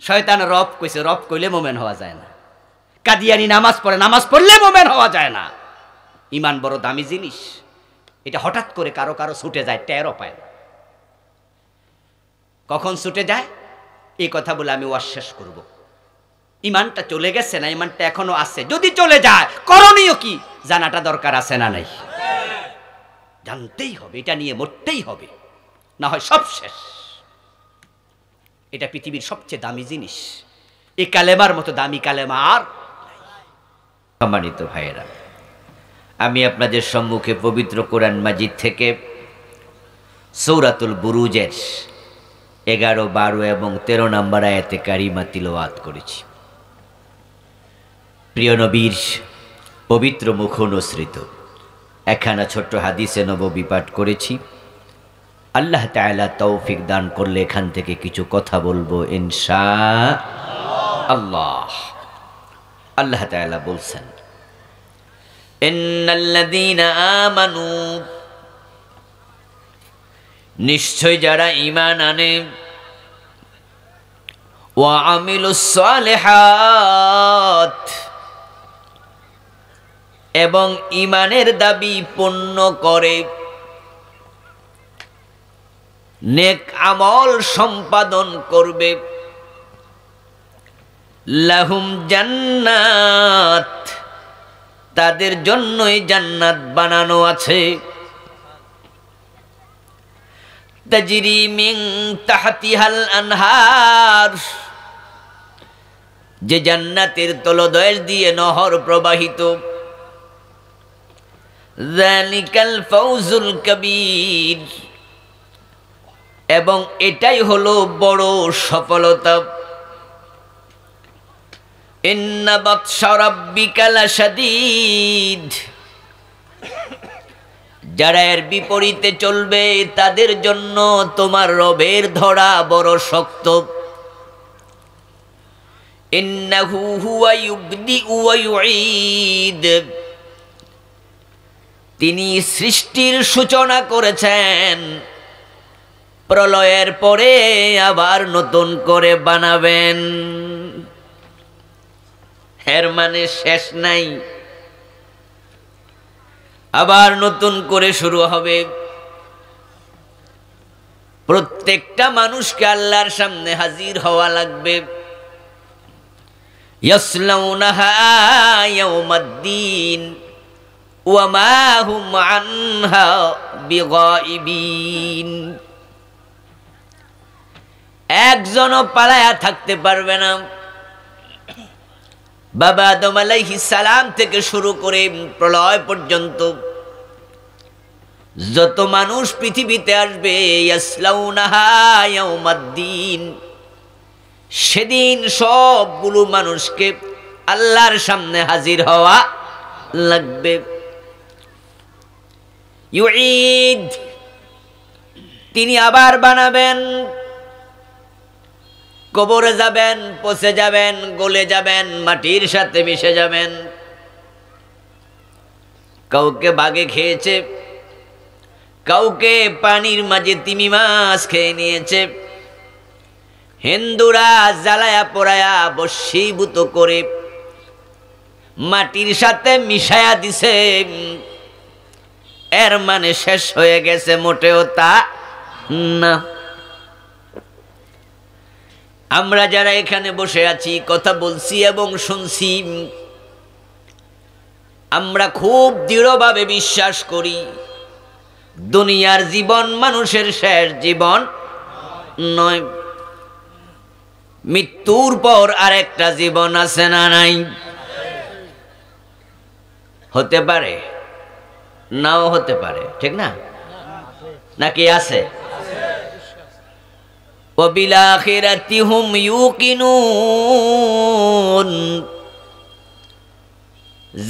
শয়তান রব কইছে, রব কইলে মোমেন হওয়া যায় না। কাদিয়ানি নামাজ পড়ে, নামাজ পড়লে মোমেন হওয়া যায় না। ইমান বড় দামি জিনিস, এটা হঠাৎ করে কারো কারো ছুটে যায়, টেরও পায় না। কখন ছুটে যায় এই কথা বলে আমি ওয়াজ শেষ করব। ইমানটা চলে গেছে না, ইমানটা এখনো আছে। যদি চলে যায় করণীয় কি জানাটা দরকার আছে না নাই? জানতেই হবে, এটা নিয়ে মরতেই হবে, না হয় সব শেষ। এটা পৃথিবীর সবচেয়ে দামি জিনিস, এই কালেমার মতো দামি কালেমা আর। সম্মানিত ভাইয়েরা, আমি আপনাদের সম্মুখে পবিত্র কোরআন মাজিদ থেকে সূরাতুল বুরুজের 11, 12 এবং 13 নম্বর আয়াতে কারিমা তিলাওয়াত করেছি। প্রিয় নবীর পবিত্র মুখ অনুসৃত একখানা ছোট্ট হাদিসে নববী পাঠ করেছি। আল্লাহ তাআলা তৌফিক দান করলে এখান থেকে কিছু কথা বলবো ইনশাআল্লাহ। আল্লাহ তাআলা বলছেন, ইন্নাল্লাযীনা আমানু, নিশ্চয় যারা ঈমান আনে, ওয়া আমিলুস সালিহাত, এবং ঈমানের দাবি পূর্ণ করে, নেক আমল সম্পাদন করবে, লাহুম জান্নাত, তাদের জন্যই জান্নাত বানানো আছে, তাজরি মিন তাহতিহাল আনহার, যে জান্নাতের তলদেশ দিয়ে নহর প্রবাহিত, যালিকাল ফাউজুল কবীর, এবং এটাই হলো বড় সফলতা। ইন্না বাতশা রাব্বিকা লাশাদীদ, যারা এর বিপরীতে চলবে তাদের জন্য তোমার রবের ধরা বড় শক্ত। ইন্নাহু হুয়া ইউবদিউ ওয়া ইউঈদ, তিনি সৃষ্টির সূচনা করেছেন, প্রলয়ের পরে আবার নতুন করে বানাবেন। এর মানে শেষ নাই, আবার নতুন করে শুরু হবে। প্রত্যেকটা মানুষকে আল্লাহর সামনে হাজির হওয়া লাগবে। ইয়াসলাউনাহা ইয়াউমাদ্দিন ওয়া মা হুম আনহা বিগাইবিন, একজনও পালায়া থাকতে পারবে না। বাবা আদম আলাইহিস সালাম থেকে শুরু করে প্রলয় পর্যন্ত যত মানুষ পৃথিবীতে আসবে, ইয়াসলাউনাহা ইয়াউমাদ্দিন, সেদিন সবগুলো মানুষকে আল্লাহর সামনে হাজির হওয়া লাগবে। ইউঈদ, তিনি আবার বানাবেন। কবরে যাবেন, পচে যাবেন, গলে যাবেন, মাটির সাথে মিশে যাবেন। কাউকে বাঘে খেয়েছে, কাউকে পানির মাঝে তিমি মাছ খেয়ে নিয়েছে। হিন্দুরা জ্বালায়া পোড়ায়া বশীভূত করে মাটির সাথে মিশায়া দিছে। এর মানে শেষ হয়ে গেছে? মোটেও তা না। আমরা যারা এখানে বসে আছি, কথা বলছি এবং শুনছি, আমরা খুব দৃঢ়ভাবে বিশ্বাস করি দুনিয়ার জীবন মানুষের শেষ জীবন নয়। মৃত্যুর পর আরেকটা জীবন আছে না নাই? হতে পারে, নাও হতে পারে, ঠিক না? নাকি আছে? ওয়াবিল আখিরাতি হুম ইউকিনুন,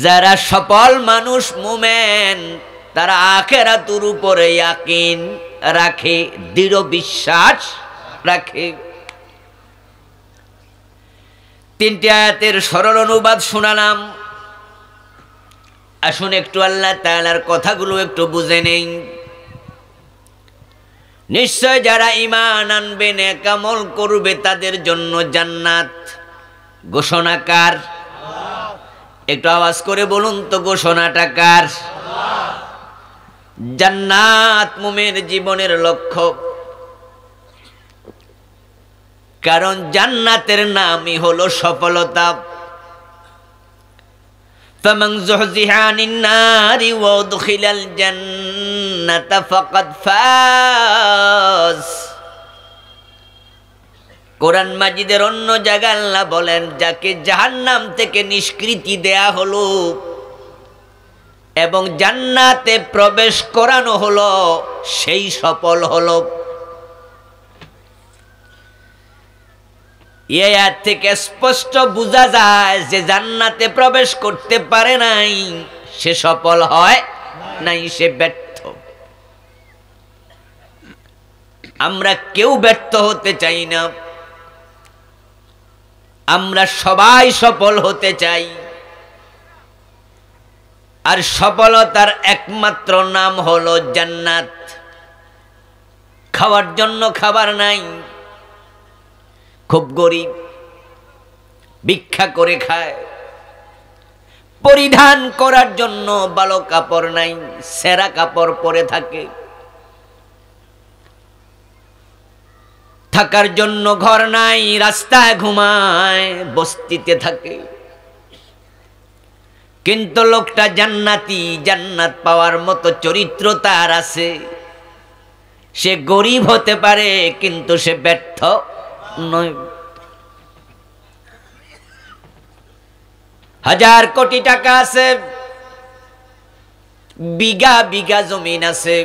যারা সফল মানুষ মুমিন তারা আখিরাতের উপরে ইয়াকিন রাখে, দৃঢ় বিশ্বাস রাখে। তিনটি আয়াতের সরল অনুবাদ শোনালাম, আসুন একটু আল্লাহ তাআলার কথাগুলো একটু বুঝে নেই। নিশ্চয় যারা ঈমান আনবে নেক আমল করবে তাদের জন্য জান্নাত। ঘোষণাকার একটু আওয়াজ করে বলুন তো, ঘোষণাটা কার? জান্নাত মুমিনের জীবনের লক্ষ্য, কারণ জান্নাতের নামই হলো সফলতা। ফামান যুহজিহা আনিন নারি ওয়া উদখিলাল জান্নাতা ফাকাদ ফাজ। কোরআন মাজিদের অন্য জায়গায় আল্লাহ বলেন, যাকে জাহান্নাম থেকে নিষ্কৃতি দেয়া হলো এবং জান্নাতে প্রবেশ করানো হলো, সেই সফল হলো। এই আয়াত থেকে স্পষ্ট বোঝা যায় যে জান্নাতে প্রবেশ করতে পারে নাই, সে সফল হয় নাই, সে ব্যর্থ। আমরা কেউ ব্যর্থ হতে চাই না, আমরা সবাই সফল হতে চাই। আর সফলতার একমাত্র নাম হলো জান্নাত। খাওয়ার জন্য খাবার নাই, খুব গরিব, ভিক্ষা করে খায়। পরিধান করার জন্য ভালো কাপড় নাই, ছেঁড়া কাপড় পরে থাকে। থাকার জন্য ঘর নাই, রাস্তায় ঘুমায়, বস্তিতে থাকে। কিন্তু লোকটা জান্নাতি, জান্নাত পাওয়ার মতো চরিত্র তার আছে। সে গরিব হতে পারে কিন্তু সে ব্যর্থ নয়। হাজার কোটি টাকা আছে, বিঘা বিঘা জমিন আছে,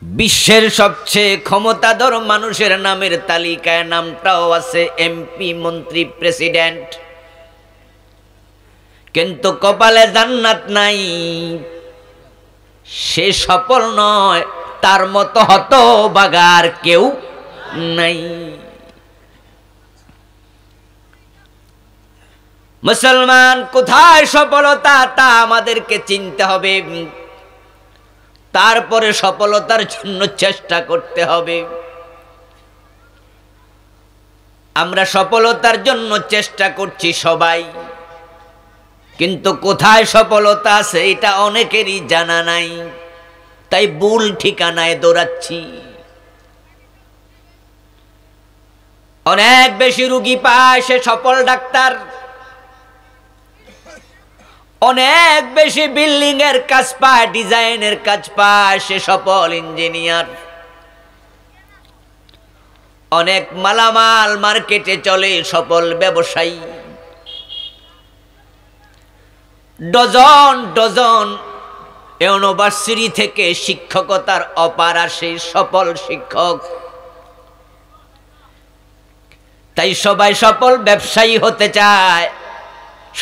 বিশ্বের সবচেয়ে ক্ষমতাধর মানুষের নামের তালিকায় নামটাও আছে, এমপি, মন্ত্রী, প্রেসিডেন্ট। কিন্তু কপালে জান্নাত নাই, সে সফল নয়। তার মতো হতভাগার কেউ নাই। মুসলমান, কোথায় সফলতা তা আমাদেরকে চিনতে হবে। তারপরে সফলতার জন্য চেষ্টা করতে হবে। আমরা সফলতার জন্য চেষ্টা করছি সবাই, কিন্তু কোথায় সফলতা আছে এটা অনেকেরই জানা নাই। তাই ভুল ঠিকানায় দৌড়াচ্ছি। অনেক বেশি রুগী পায় সে সফল ডাক্তার, অনেক বেশি বিল্ডিং এর কাজ পায়, ডিজাইনের কাজ পায়, সে সফল ইঞ্জিনিয়ার। অনেক মালামাল মার্কেটে চলে, সফল ব্যবসায়ী। ডজন ডজন ইউনিভার্সিটি থেকে শিক্ষকতার অফার আসে, সফল শিক্ষক। তাই সবাই সফল ব্যবসায়ী হতে চায়,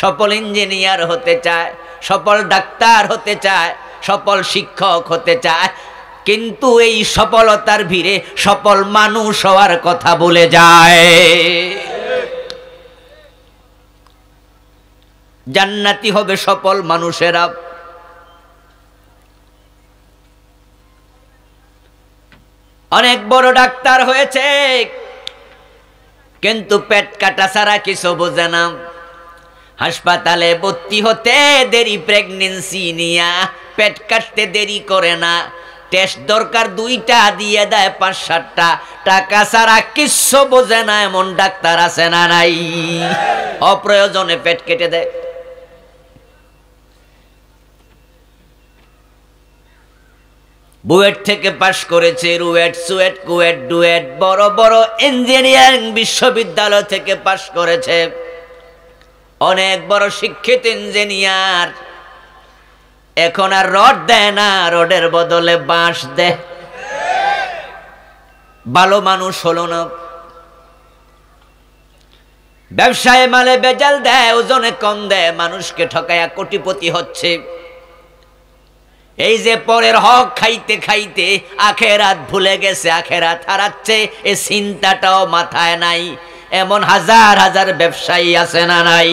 সফল ইঞ্জিনিয়ার হতে চায়, সফল ডাক্তার হতে চায়, সফল শিক্ষক হতে চায়। কিন্তু এই সফলতার ভিড়ে সফল মানুষ হওয়ার কথা ভুলে যায়। জান্নাতি হবে সফল মানুষেরা। অনেক বড় ডাক্তার হয়েছে কিন্তু পেট কাটা ছাড়া কিছু বোঝে না। হাসপাতালে ভর্তি হতে দেরি, প্রেগন্যান্সি নিয়া পেট কাটতে দেরি করে না। টেস্ট দরকার 2টা, দিয়ে দেয় 5-7টা। টাকা ছাড়া কিচ্ছু বোঝে না এমন ডাক্তার আছে না নাই? অপ্রয়োজনে পেট কেটে দেয়। বুয়েট থেকে পাশ করেছে, রুয়েট, সুয়েট, কুয়েট, ডুয়েট, বড় বড় ইঞ্জিনিয়ারিং বিশ্ববিদ্যালয় থেকে পাশ করেছে। অনেক বড় শিক্ষিত ইঞ্জিনিয়ার। এখন আর রড দেয় না, রডের বদলে বাঁশ দেয়। ভালো মানুষ হলো না। ব্যবসায় মালে বেজাল দেয়, ওজনে কম দেয়, মানুষকে ঠকায়া কোটিপতি হচ্ছে। এই যে পরের হক খাইতে খাইতে আখেরাত ভুলে গেছে, আখেরাত হারাচ্ছে, এই চিন্তাটাও মাথায় নাই। এমন হাজার হাজার ব্যবসায়ী আছে না নাই?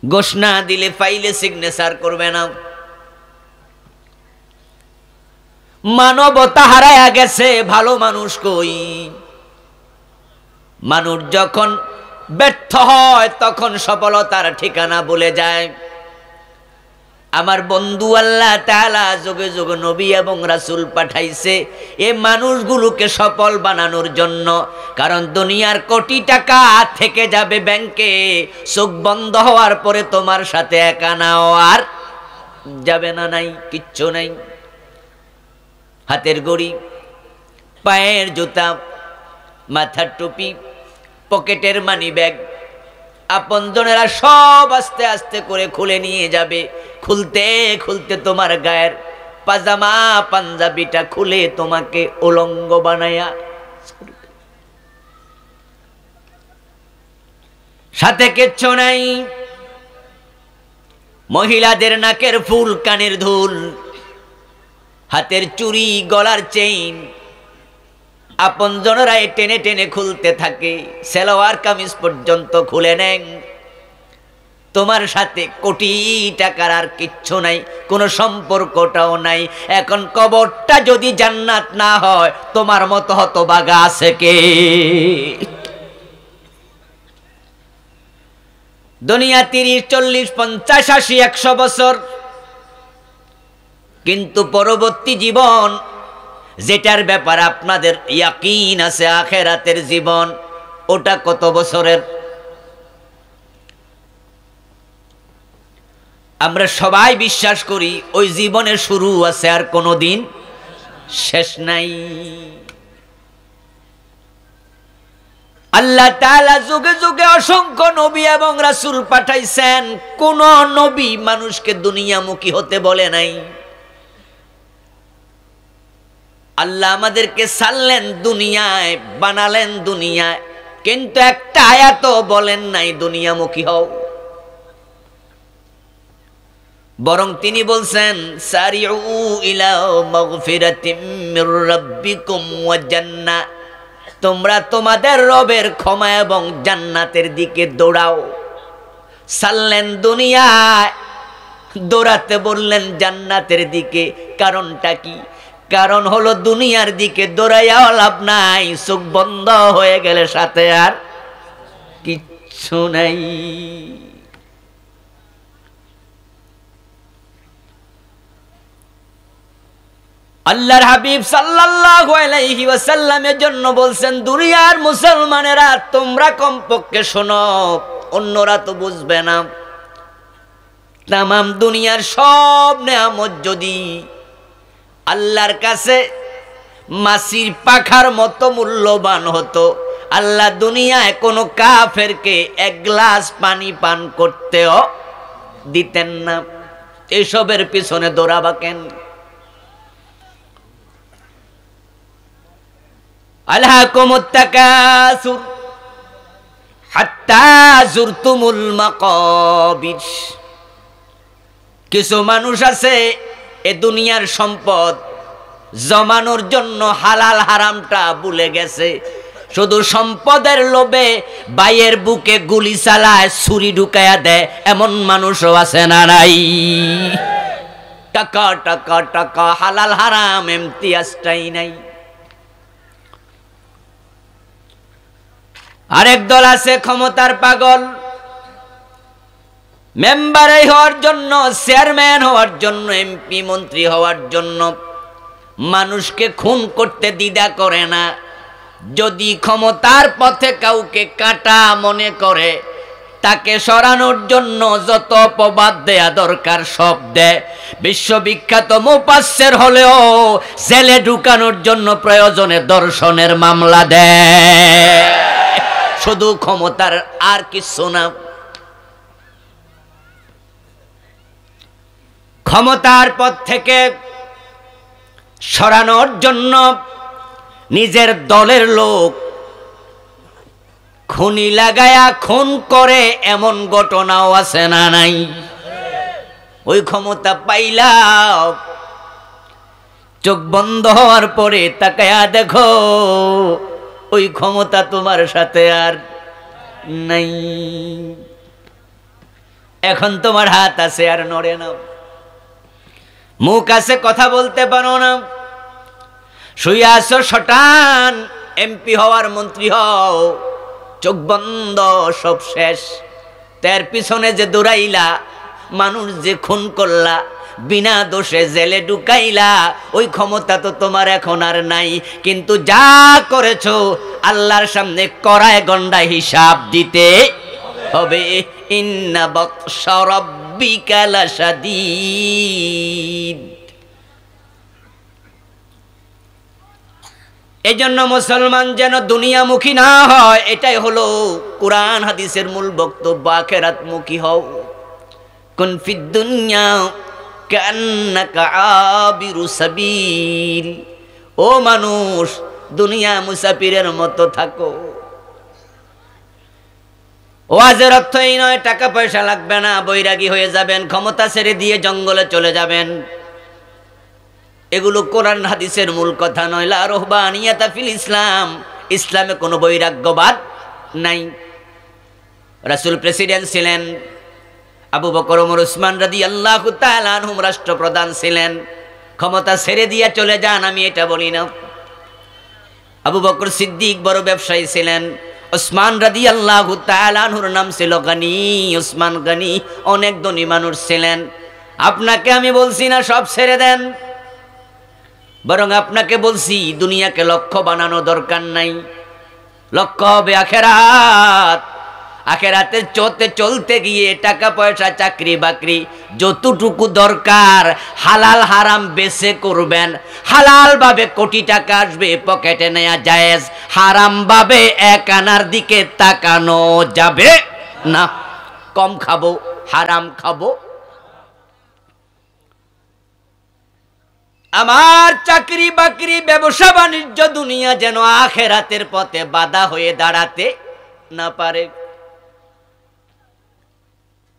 ঘোষণা দিলে ফাইলে সিগনেচার করবে না। মানবতা হারায়া গেছে, ভালো মানুষ কই। মানুষ যখন ব্যর্থ হয় তখন সফলতার ঠিকানা ভুলে যায়। আমার বন্ধু আল্লাহ তাআলা যুগে যুগে নবী এবং রাসূল পাঠাইছে এই মানুষগুলোকে সফল বানানোর জন্য। কারণ দুনিয়ার কোটি টাকা থেকে যাবে ব্যাংকে, চোখ বন্ধ হওয়ার পরে তোমার সাথে এক আনাও আর যাবে না, নাই কিচ্ছু নাই। হাতের ঘড়ি, পায়ের জুতা, মাথার টুপি, পকেটের মানি ব্যাগ, আপনজনেরা সব আস্তে আস্তে করে খুলে নিয়ে যাবে। খুলতে খুলতে তোমার গায়ের পাজামা পাঞ্জাবিটা খুলে তোমাকে উলঙ্গ বানায়া, সাথে কিচ্ছু নাই। মহিলাদের নাকের ফুল, কানের দুল, হাতের চুড়ি, গলার চেইন আপনজনেরাই টেনে টেনে খুলতে থাকে, সালোয়ার কামিজ পর্যন্ত খুলে নেন। তোমার সাথে কোটি টাকার আর কিচ্ছু নাই, কোনো সম্পর্কটাও নাই। এখন কবরটা যদি জান্নাত না হয় তোমার মতো হতভাগা আছে কে? দুনিয়া 30, 40, 50, 80, 100 বছর, কিন্তু পরবর্তী জীবন যেটার ব্যাপার আপনাদের ইয়াকিন আছে, আখেরাতের জীবন, ওটা কত বছরের? আমরা সবাই বিশ্বাস করি ওই জীবনের শুরু আছে আর কোনোদিন শেষ নাই। আল্লাহ তাআলা যুগে যুগে অসংখ্য নবী এবং রাসূল পাঠাইছেন, কোন নবী মানুষকে দুনিয়ামুখী হতে বলে নাই। আল্লাহ আমাদেরকে ছাড়লেন দুনিয়ায়, বানালেন দুনিয়ায়, কিন্তু একটা আয়াতও বলেন নাই দুনিয়ামুখী হও। বরং তিনি বলছেন সারিউ ইলা মাগফিরাতিম মির রাব্বিকুম ওয়া জান্নাহ, তোমরা তোমাদের রবের ক্ষমা এবং জান্নাতের দিকে দৌড়াও। ছাড়লেন দুনিয়ায়, দৌড়াতে বললেন জান্নাতের দিকে। কারণটা কি? কারণ হলো দুনিয়ার দিকে দৌড়াইয়া লাভ নাই, চোখ বন্ধ হয়ে গেলে সাথে আর কিচ্ছু নাই। আল্লাহর হাবিব সাল্লাল্লাহু আলাইহি ওয়াসাল্লামের জন্য বলছেন, দুনিয়ার মুসলমানেরা তোমরা কমপক্ষে শোনো, অন্যরা তো বুঝবে না। তামাম দুনিয়ার সব নেয়ামত যদি আল্লাহর কাছে মাছির পাখার মতো মূল্যবান হতো, আল্লাহ দুনিয়ায় কোনো কাফেরকে এক গ্লাস পানি পান করতেও দিতেন না। এসবের পিছনে দৌড়াবা কেন? আলহাকুমুত তাকাসুর হাত্তা যুরতুমুল মাকাবির। কিছু মানুষ আছে এ দুনিয়ার সম্পদ জমানোর জন্য হালাল হারামটা ভুলে গেছে, শুধু সম্পদের লোভে ভাইয়ের বুকে গুলি চালায়, ছুরি ঢুকায়া দেয়। এমন মানুষও আছে না নাই? টাকা টাকা টাকা, হালাল হারাম ইমতিয়াজটাই নাই। আরেক দল আছে ক্ষমতার পাগল, মেম্বার হওয়ার জন্য, চেয়ারম্যান হওয়ার জন্য, এমপি মন্ত্রী হওয়ার জন্য মানুষকে খুন করতে দ্বিধা করে না। যদি ক্ষমতার পথে কাউকে কাটা মনে করে, তাকে সরানোর জন্য যত অপবাদ দেয়া দরকার সব দেয়। বিশ্ববিখ্যাত মুফাসসির হলেও জেলে ঢুকানোর জন্য প্রয়োজনে দর্শনের মামলা দেয়। শুধু ক্ষমতার, আর কিছু না। ক্ষমতার পথ থেকে সরানোর জন্য নিজের দলের লোক খুনি লাগায়া খুন করে, এমন ঘটনাও আছে না নাই? ওই ক্ষমতা পাইলা চোখ বন্ধ হওয়ার পরে তাকায়া দেখো ওই ক্ষমতা তোমার সাথে আর নাই। এখন তোমার হাত আছে আর নড়ে না, মুখ আছে কথা বলতে পারো না, শুয়ে আছো শটান, এমপি হওয়ার মন্ত্রী হও, চোখ বন্ধ, সব শেষ। তার পিছনে যে দৌড়াইলা, মানুষ যে খুন করলা, বিনা দোষে জেলে ঢুকাইলা, ওই ক্ষমতা তো তোমার এখন আর নাই। কিন্তু যা করেছো আল্লাহর সামনে কড়ায় গন্ডা হিসাব দিতে হবে। ইন্না বাতশা রাব্বিকা লাশাদীদ। এজন্য মুসলমান যেন দুনিয়ামুখী না হয়, এটাই হলো কোরআন হাদিসের মূল বক্তব্য। আখিরাতমুখী হও। কুন ফিদ দুনিয়া কান্নাকা আবিরু সাবিল। ও মানুষ, দুনিয়া মুসাফিরের মতো থাকো। ওয়াজের অর্থ এই নয় টাকা পয়সা লাগবে না, বৈরাগী হয়ে যাবেন, ক্ষমতা ছেড়ে দিয়ে জঙ্গলে চলে যাবেন। এগুলো কোরআন হাদিসের মূল কথা নয়। লা রুহবানিয়াতা ফিল ইসলাম। ইসলামে কোনো বৈরাগ্যবাদ নাই। রাসূল প্রেসিডেন্ট ছিলেন, আবু বকর ওমর উসমান রাদিয়াল্লাহু তাআলা আনহুম রাষ্ট্রপ্রধান ছিলেন। ক্ষমতা ছেড়ে দিয়ে চলে যান, আমি এটা বলি না। আবু বকর সিদ্দিক বড় ব্যবসায়ী ছিলেন। উসমান রাদিয়াল্লাহু তাআলা আনহুর নাম ছিল গনি, উসমান গনি, অনেক ধনী মানুষ ছিলেন। আপনাকে আমি বলছি না সব ছেড়ে দেন, বরং আপনাকে বলছি দুনিয়াকে লক্ষ্য বানানো দরকার নাই। লক্ষ্য হবে আখেরাত। আখেরাতে চলতে গিয়ে টাকা পয়সা, চাকরি বাকরি যতটুকু দরকার হালাল হারাম বেছে করবেন। হালাল ভাবে কোটি টাকা আসবে, পকেটে নেওয়া জায়েজ। হারাম ভাবে এক আনার দিকে তাকানো যাবে না। কম খাবো, হারাম খাবো। আমার চাকরি বাকরি, ব্যবসা বাণিজ্য, দুনিয়া যেন আখেরাতের পথে বাধা হয়ে দাঁড়াতে না পারে।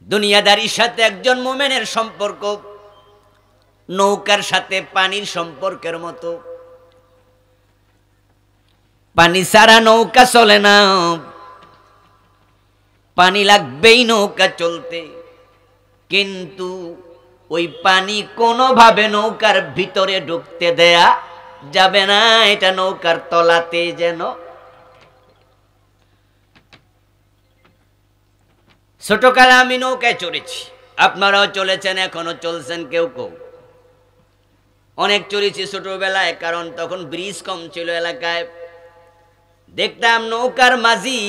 দুনিয়াদারির সাথে একজন মুমিনের সম্পর্ক নৌকার সাথে পানির সম্পর্কের মতো। পানি ছাড়া নৌকা চলে না, পানি লাগবেই নৌকা চলতে। কিন্তু ওই পানি কোনোভাবে নৌকার ভিতরে ঢুকতে দেয়া যাবে না, এটা নৌকার তলাতে যেন। ছোটকালে আমি নৌকায় চড়েছি, আপনারাও চলেছেন, এখনো চলছেন কেউ কেউ। অনেক চড়েছি ছোটবেলায়, কারণ তখন ব্রিজ কম ছিল এলাকায়। দেখতাম নৌকার মাঝি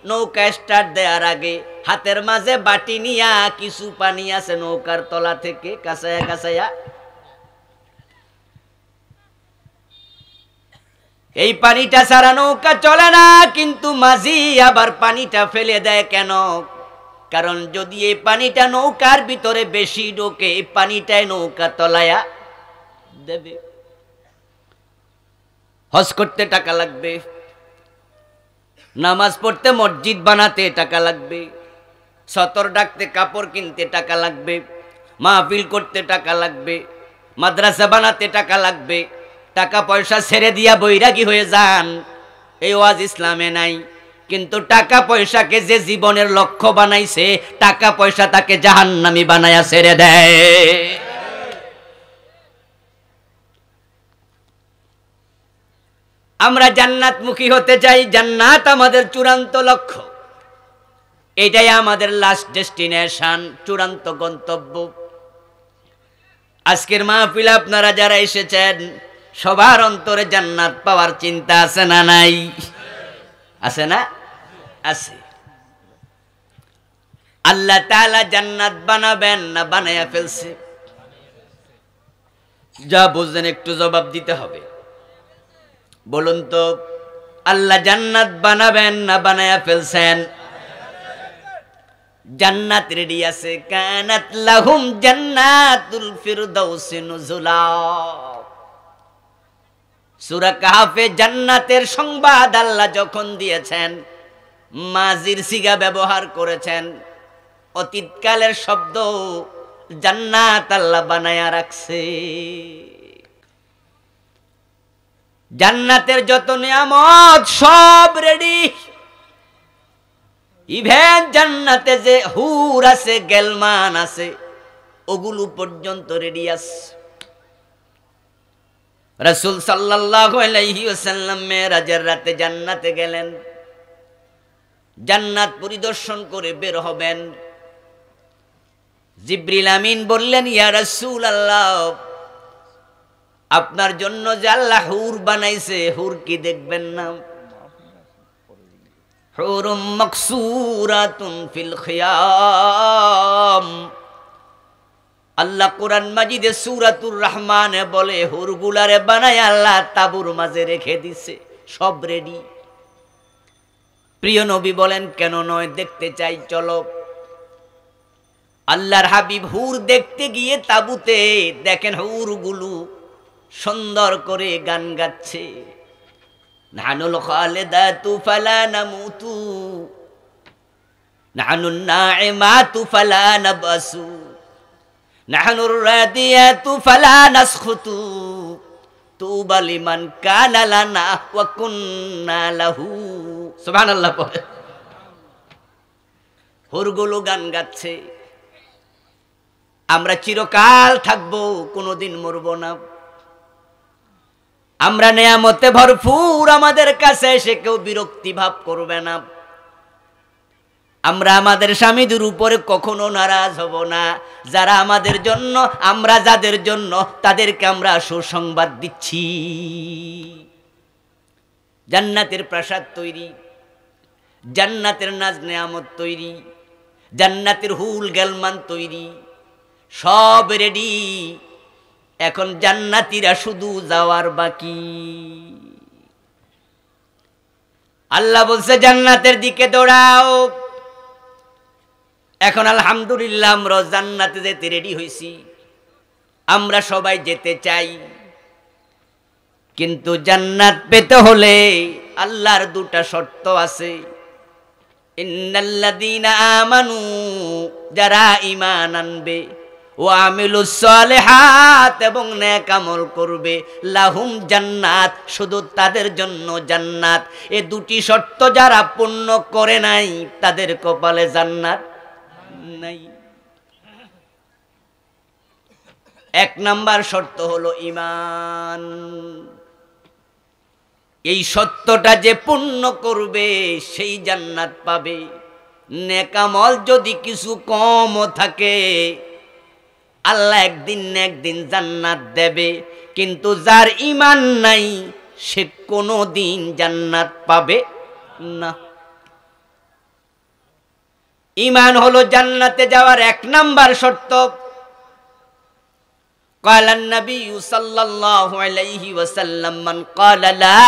নৌকা স্টার্ট দেওয়ার আগে হাতের মাঝে বাটি নিয়া কিছু পানি আছে নৌকার তলা থেকে কাছায়া কাছায়া। এই পানিটা ছাড়া নৌকা চলে না। কিন্তু মাঝি আবার পানিটা ফেলে দেয় কেন? কারণ যদি এই পানিটা নৌকার ভিতরে বেশি ঢোকে, এই পানিটাই নৌকা তলায়া দেবে। হজ করতে টাকা লাগবে, নামাজ পড়তে মসজিদ বানাতে টাকা লাগবে, সতর ডাকতে কাপড় কিনতে টাকা লাগবে, মাহফিল করতে টাকা লাগবে, মাদ্রাসা বানাতে টাকা লাগবে। টাকা পয়সা ছেড়ে দিয়া বৈরাগী হয়ে যান, এই ওয়াজ ইসলামে নাই। কিন্তু টাকা পয়সাকে যে জীবনের লক্ষ্য বানাইছে, টাকা পয়সা তাকে জাহান্নামী বানায়া ছেড়ে দেয়। আমরা জান্নাতমুখী হতে চাই, জান্নাত আমাদের চূড়ান্ত লক্ষ্য। এটাই আমাদের লাস্ট ডেস্টিনেশন, চূড়ান্ত গন্তব্য। আজকের মাহফিলে আপনারা যারা এসেছেন, সবার অন্তরে জান্নাত পাওয়ার চিন্তা আছে না নাই? আছে না? আছে। আল্লাহ তাআলা জান্নাত বানাবেন না বানায়া ফেলছে? যা বুঝলেন একটু জবাব দিতে হবে। বলুন তো, আল্লাহ জান্নাত বানাবেন না বানায়া ফেলছেন? জান্নাত রেডি আছে। কানাত লাহুম জান্নাতুল ফিরদাউসি নুজুলা। সূরা কাহফে জান্নাতের সংবাদ আল্লাহ যখন দিয়েছেন, মাজির সিগা ব্যবহার করেছেন। অতীতকালের শব্দ, জান্নাত আল্লাহ বানায়া রাখছে। জান্নাতের যত নিয়ামত সব রেডি। ইভেন জান্নাতে যে হুর আছে, গেলমান আছে, ওগুলো পর্যন্ত রেডি আছে। রাসূল সাল্লাল্লাহু আলাইহি ওয়াসাল্লাম মেরাজের রাতে জান্নাতে গেলেন। জান্নাত পরিদর্শন করে বের হবেন। জিবরিল আমিন বললেন, ইয়া রাসূলুল্লাহ, আপনার জন্য যে আল্লাহ হুর বানাইছে, হুর কি দেখবেন না? হুরুম মাকসুরাতুন ফিল খিয়াম। আল্লাহ কোরআন মাজিদে সূরাতুর রহমানে বলে, হুরগুলারে বানায় আল্লাহ তাবুর মাঝে রেখে দিছে, সব রেডি। প্রিয় নবী বলেন, কেন নয়, দেখতে চাই, চলো। আল্লাহর হাবিব হুর দেখতে গিয়ে তাবুতে দেখেন হুরগুলো সুন্দর করে গান গাচ্ছে। নাহানুল খালিদাতু ফালা নামুতু, নাহানুন নাইমাতু ফালা নাবাসু, নাহানুর রাদিয়াতু ফালা নাসখুতু, তুবা লিমান কানা লানা ওয়া কুন্না লাহু। সুবহানাল্লাহ। হুরগুলো গান গাচ্ছে, আমরা চিরকাল থাকবো, কোনোদিন মরব না। আমরা নেয়ামতে ভরপুর, আমাদের কাছে এসে কেউ বিরক্তি ভাব করবে না। আমরা আমাদের স্বামীদের উপরে কখনো নারাজ হব না। যারা আমাদের জন্য, আমরা যাদের জন্য, তাদেরকে আমরা সুসংবাদ দিচ্ছি। জান্নাতের প্রাসাদ তৈরি, জান্নাতের নাজ নেয়ামত তৈরি, জান্নাতের হুল গেলমান তৈরি, সব রেডি। এখন জান্নাতীরা শুধু যাওয়ার বাকি। আল্লাহ বলছে, জান্নাতের দিকে দৌড়াও। এখন আলহামদুলিল্লাহ আমরা জান্নাতে যেতে রেডি হইছি, আমরা সবাই যেতে চাই। কিন্তু জান্নাত পেতে হলে আল্লাহর দুটা শর্ত আছে। ইন্নাল্লাযীনা আমানু, যারা ঈমান আনবে, ওয়া আমিলুস সালিহাত, এবং নেক আমল করবে, লাহুম জান্নাত, শুধু তাদের জন্য জান্নাত। এই দুটি শর্ত যারা পূর্ণ করে নাই, তাদের কপালে জান্নাত নাই। এক নাম্বার শর্ত হলো ঈমান। এই সত্যটা যে পূর্ণ করবে, সেই জান্নাত পাবে। নেক আমল যদি কিছু কমও থাকে, আল্লাহ একদিন না একদিন জান্নাত দেবে। কিন্তু যার ঈমান নাই, সে কোনোদিন জান্নাত পাবে না। ঈমান হলো জান্নাতে যাওয়ার এক নাম্বার শর্ত। ক্বালান নবী সাল্লাল্লাহু আলাইহি ওয়াসাল্লাম, মান ক্বালা লা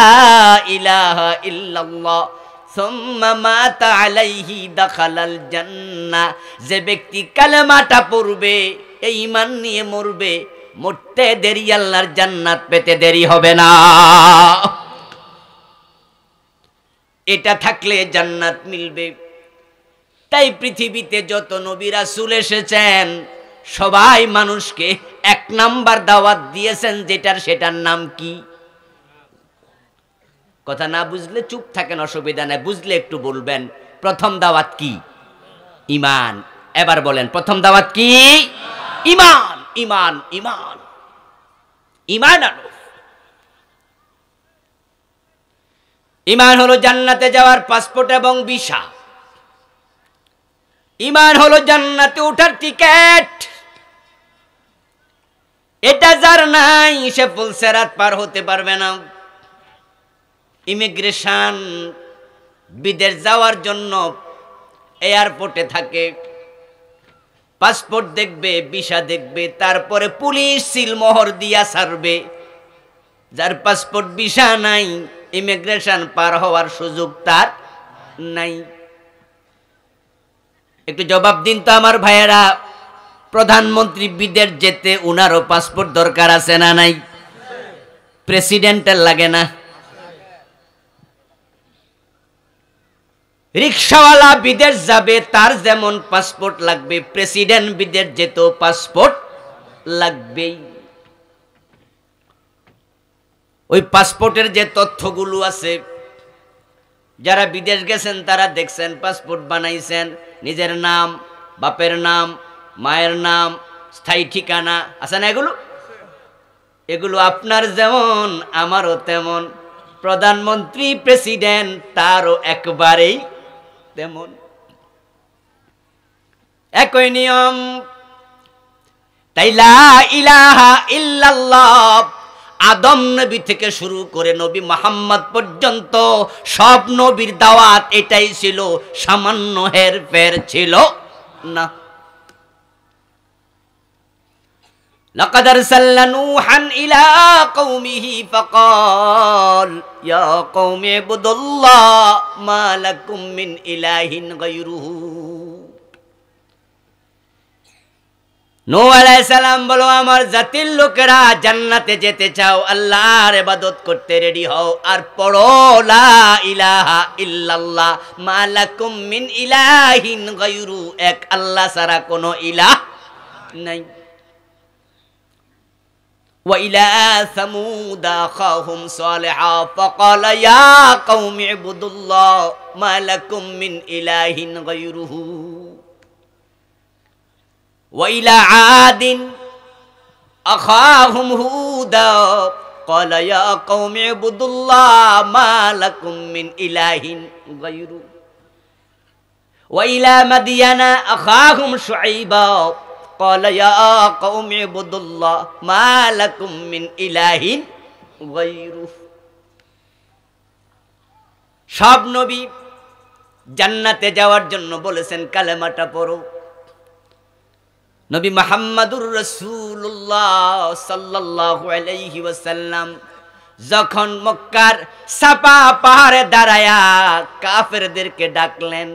ইলাহা ইল্লাল্লাহ সুম্মা মাতা আলাইহি দাখালাল জান্নাহ। যে ব্যক্তি কালেমাটা পড়বে, এই ঈমান নিয়ে মরবে, মরতে দেরি, আল্লাহর জান্নাত পেতে দেরি হবে না। এটা থাকলে জান্নাত মিলবে। তাই পৃথিবীতে যত নবী রাসূল এসেছেন, সবাই মানুষকে এক নাম্বার দাওয়াত দিয়েছেন, সেটার নাম কি? কথা না বুঝলে চুপ থাকেন, অসুবিধা নেই, বুঝলে একটু বলবেন। প্রথম দাওয়াত কি? ঈমান। এবার বলেন, প্রথম দাওয়াত কি? ঈমান। ঈমান, ঈমান, ঈমান আনো। ঈমান হলো জান্নাতে যাওয়ার পাসপোর্ট এবং ভিসা। ঈমান হলো জান্নাতে ওঠার টিকেট। এটা যার নাই, সে ফুলসেরাত পার হতে পারবে না। ইমিগ্রেশন, বিদেশ যাওয়ার জন্য এয়ারপোর্টে থাকে, পাসপোর্ট দেখবে, ভিসা দেখবে, তারপরে পুলিশ সিলমোহর দিয়া ছাড়বে। যার পাসপোর্ট ভিসা নাই, ইমিগ্রেশন পার হওয়ার সুযোগ তার নাই। একটু জবাব দিন তো আমার ভাইয়েরা, প্রধানমন্ত্রী বিদেশ যেতে উনারও পাসপোর্ট দরকার আছে না নাই? প্রেসিডেন্টের লাগে না? রিকশাওয়ালা বিদেশ যাবে, তার যেমন পাসপোর্ট লাগবে, প্রেসিডেন্ট বিদেশ যেতেও পাসপোর্ট লাগবেই। ওই পাসপোর্টের যে তথ্যগুলো আছে, যারা বিদেশ গেছেন তারা দেখছেন, পাসপোর্ট বানাইছেন, নিজের নাম, বাপের নাম, মায়ের নাম, স্থায়ী ঠিকানা আছে না? এগুলো আপনার যেমন আমারও তেমন, প্রধানমন্ত্রী প্রেসিডেন্ট তারও একবারেই তেমন। একই নিয়ম। তাই লা ইলাহা ইল্লাল্লাহ আদম নবী থেকে শুরু করে নবী মুহাম্মদ পর্যন্ত সব নবীর দাওয়াত এটাই ছিল, সামান্য হেরফের ছিল না। লাকাদ আরসালনা নূহান ইলা কওমিহি ফাকাল ইয়া কওমি ইবুদুল্লাহ মা লাকুম মিন ইলাহিন গায়রুহু। নূহ আলাইহিস সালাম বলো, আমার জাতির লোকেরা জান্নাতে যেতে চাও, আল্লাহর ইবাদত করতে রেডি হও, আর পড়ো লা ইলাহা ইল্লাল্লাহ মা লাকুম মিন ইলাহিন গায়রু, এক আল্লাহ ছাড়া কোনো ইলাহ নাই। ওয়া ইলা সামুদ আখাহুম সালিহা ফাকাল ইয়া কওমি ইবুদুল্লাহ মা লাকুম মিন ইলাহিন গায়রুহু। وإلى عاد أخاهم هودا قال يا قوم اعبدوا الله ما لكم من إله غيره وإلى مدين أخاهم شعيبا قال يا قوم اعبدوا الله ما لكم من إله غيره। সব নবী জান্নাতে যাওয়ার জন্য বলেছেন কালেমাটা পড়ো। নবী মুহাম্মদুর রাসূলুল্লাহ সাল্লাল্লাহু আলাইহি ওয়াসাল্লাম যখন মক্কার সাফা পাহাড়ে দাঁড়ায়া কাফেরদেরকে ডাকলেন,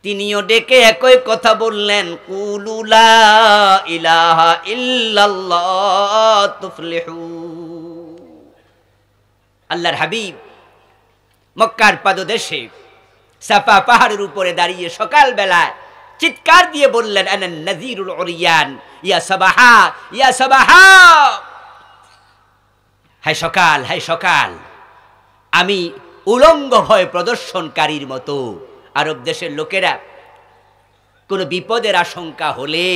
তিনিও ডেকে একই কথা বললেন, কুলু লা ইলাহা ইল্লাল্লাহ তুফলিহু। আল্লাহর হাবিব মক্কার পাদদেশে সাফা পাহাড়ের উপরে দাঁড়িয়ে সকাল বেলায় চিৎকার দিয়ে বললেন, আনা নাযীরুল উরিয়ান ইয়া সাবাহা ইয়া সাবাহা, হায় সকাল হায় সকাল, আমি উলঙ্গ ভয় প্রদর্শনকারীর মতো। আরব দেশের লোকেরা কোনো বিপদের আশঙ্কা হলে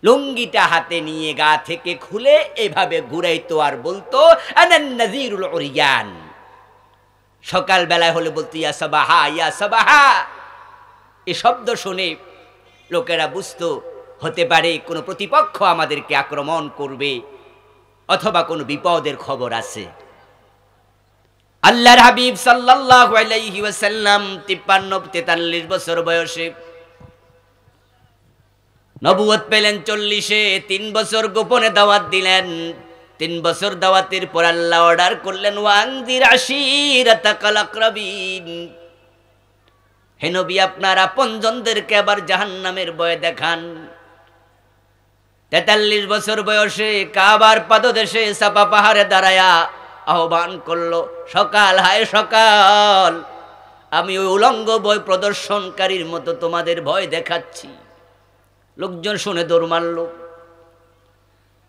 লুঙ্গিটা হাতে নিয়ে গা থেকে খুলে এভাবে ঘুরাইতো আর বলতো আনা নাযীরুল উরিয়ান। সকাল বেলায় হলে বলতো ইয়া সাবাহা ইয়া সাবাহা। এই শব্দ শুনে লোকেরা বুঝতো হতে পারে কোনো প্রতিপক্ষ আমাদেরকে আক্রমণ করবে অথবা কোনো বিপদের খবর আছে। আল্লাহর হাবিব সাল্লাল্লাহু আলাইহি ওয়াসাল্লাম 53-43 বছর বয়সে নবুয়ত পেলেন। 40-এ 3 বছর গোপনে দাওয়াত দিলেন। 3 বছর দাওয়াতের পর আল্লাহ অর্ডার করলেন, ওয়ানজির আশিরাতাকাল আকরাবিন, হে নবী আপনার আপনজনদেরকে আবার জাহান্নামের ভয় দেখান। 43 বছর বয়সে কাবার পাদদেশে সাফা পাহাড়ে দাঁড়ায়া আহ্বান করলো, সকাল হায় সকাল, আমি ওই উলঙ্গ ভয় প্রদর্শনকারীর মতো তোমাদের ভয় দেখাচ্ছি। লোকজন শুনে দৌড় মারল।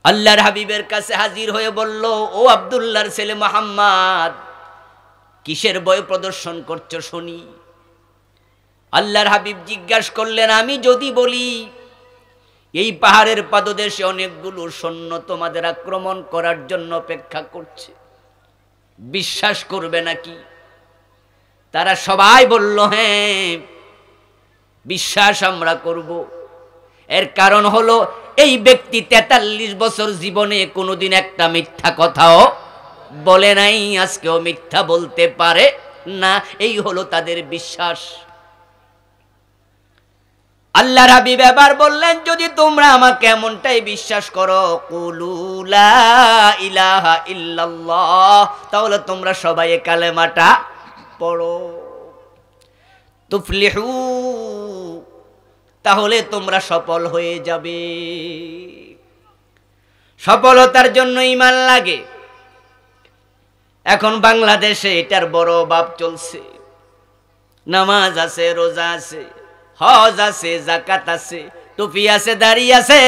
আল্লাহর হাবিবের কাছে হাজির হয়ে বলল, ও আব্দুল্লাহর ছেলে মুহাম্মদ, কিসের ভয় প্রদর্শন করছো শুনি। আল্লাহর হাবিব জিজ্ঞাসা করলেন, আমি যদি বলি এই পাহাড়ের পাদদেশে অনেকগুলো সৈন্য তোমাদের আক্রমণ করার জন্য অপেক্ষা করছে, বিশ্বাস করবে নাকি? তারা সবাই বলল, হ্যাঁ বিশ্বাস আমরা করব। এর কারণ হলো এই ব্যক্তি 43 বছর জীবনে কোনোদিন একটা মিথ্যা কথাও বলে নাই, আজকেও মিথ্যা বলতে পারে না, এই হলো তাদের বিশ্বাস। আল্লাহর হাবিব এবার বললেন, যদি তোমরা আমাকে এমনটাই বিশ্বাস করো, কুলু লা ইলাহা ইল্লাল্লাহ, তাহলে তোমরা সবাই কালেমাটা পড়ো, তুফলিহু, তাহলে তোমরা সফল হয়ে যাবে। সফলতার জন্য ঈমান লাগে। এখন বাংলাদেশে এটার বড় অভাব চলছে। নামাজ আছে, রোজা আছে, হজ আছে, যাকাত আছে, টুপি আছে, দাড়ি আছে,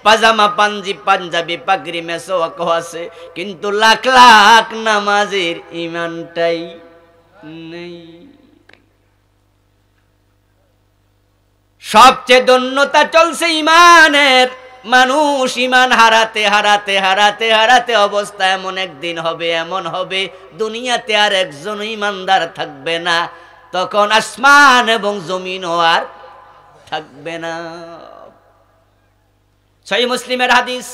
পাজামা পাঞ্জি পাঞ্জাবি পাগড়ি মেসওয়াক আছে, কিন্তু লাখ লাখ নামাজের ঈমানটাই নেই। সবচেয়ে দন্যতা চলছে ঈমানের। মানুষ ইমান হারাতে হারাতে হারাতে হারাতে অবস্থা এমন একদিন হবে, এমন হবে দুনিয়াতে আর একজন ইমানদার থাকবে না, তখন আসমান এবং জমিনও আর থাকবে না। সহিহ মুসলিমের হাদিস,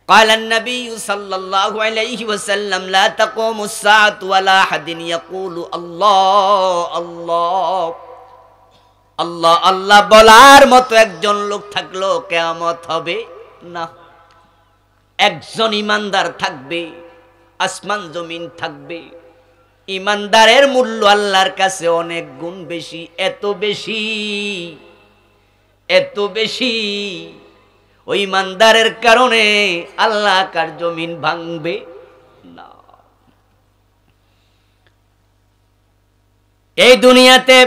قال النبي صلى الله عليه وسلم لا تقوم الساعة ولا أحد يقول الله الله আল্লাহ আল্লাহ বলার মতো একজন লোক থাকলো কিয়ামত হবে না। একজন ইমানদার থাকবে, আসমান জমিন থাকবে। ইমানদারের মূল্য আল্লাহর কাছে অনেক গুণ বেশি, এত বেশি, এত বেশি। ওই ইমানদারের কারণে আল্লাহ কার জমিন ভাঙবে না। এই দুনিয়াতে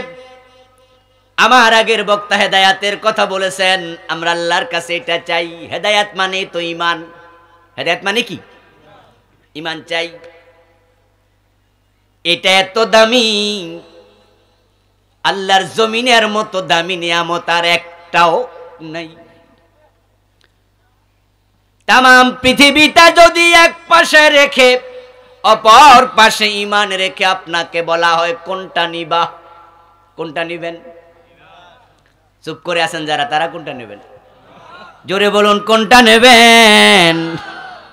আমার আগের বক্তা হেদায়াতের কথা বলেছেন, আমরা আল্লাহর কাছে এটা চাই। হেদায়াত মানে তো ঈমান। হেদায়াত মানে কি? ঈমান চাই। এটা এত দামি, আল্লাহর জমিনের মতো দামি নিয়ামত আর একটাও নাই। তামাম পৃথিবীটা যদি এক পাশে রেখে অপর পাশে ঈমান রেখে আপনাকে বলা হয় কোনটা নিবা, কোনটা নিবেন? চুপ করে আছেন যারা, তারা কোনটা নেবেন? জোরে বলুন, কোনটা নেবেন?